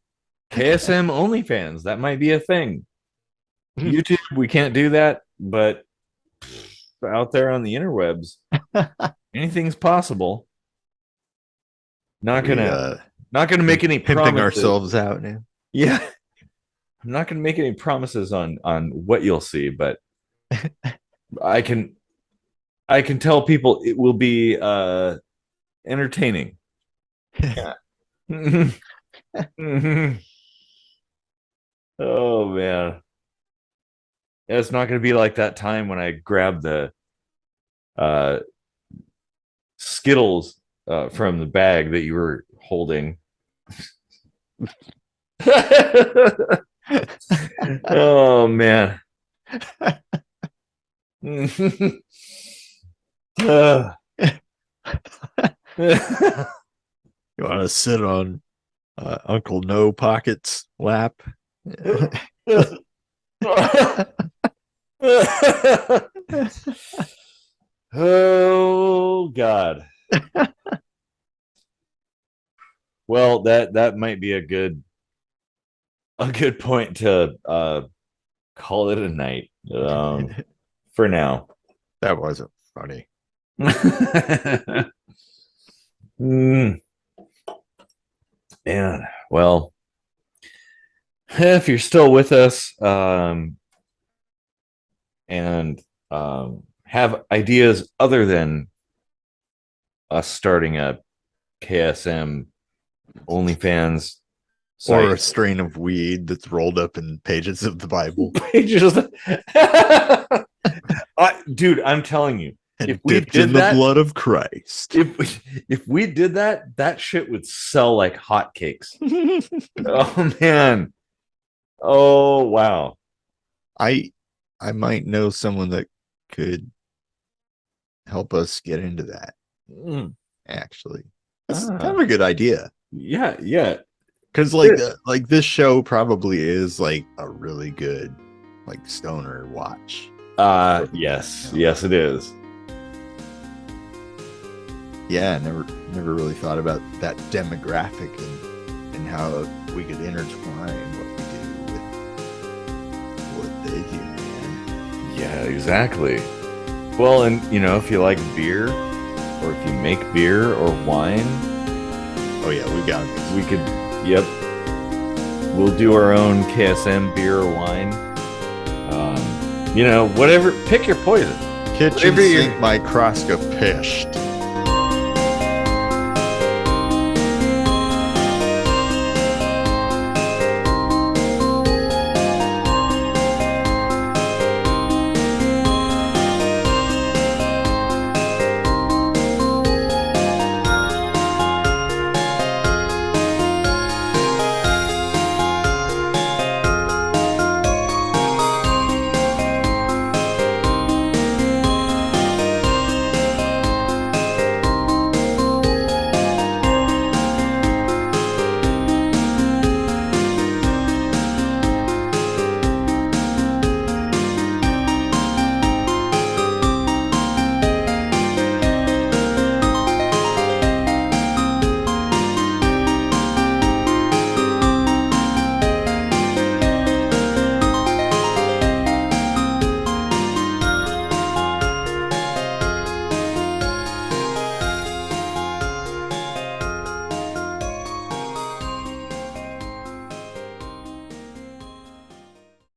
KSM OnlyFans. That might be a thing. YouTube, we can't do that, but out there on the interwebs, anything's possible. Not gonna make any pimping promises. ourselves out now. Yeah, I'm not gonna make any promises on what you'll see, but I can tell people it will be entertaining. Yeah. Oh man. Yeah, it's not going to be like that time when I grabbed the Skittles from the bag that you were holding. Oh man. You want to sit on Uncle No Pocket's lap? Oh God. Well, that might be a good point to call it a night for now. That wasn't funny. Man, well, if you're still with us and have ideas other than us starting a KSM OnlyFans site. Or a strain of weed that's rolled up in pages of the Bible. Pages. Dude, I'm telling you, And if we dipped did in that, the blood of Christ. if we did that, that shit would sell like hotcakes. Oh man. Oh wow. I might know someone that could help us get into that. Actually, that's kind of a good idea. Yeah. Because like this show probably is like a really good like stoner watch. Yes, it is. Yeah, never really thought about that demographic and how we could intertwine what we do with what they do, man. Yeah, exactly. Well, and if you like beer, or if you make beer or wine, oh yeah, we got this. We could. Yep, we'll do our own KSM beer or wine. Whatever. Pick your poison. Kitchen sink microscopished.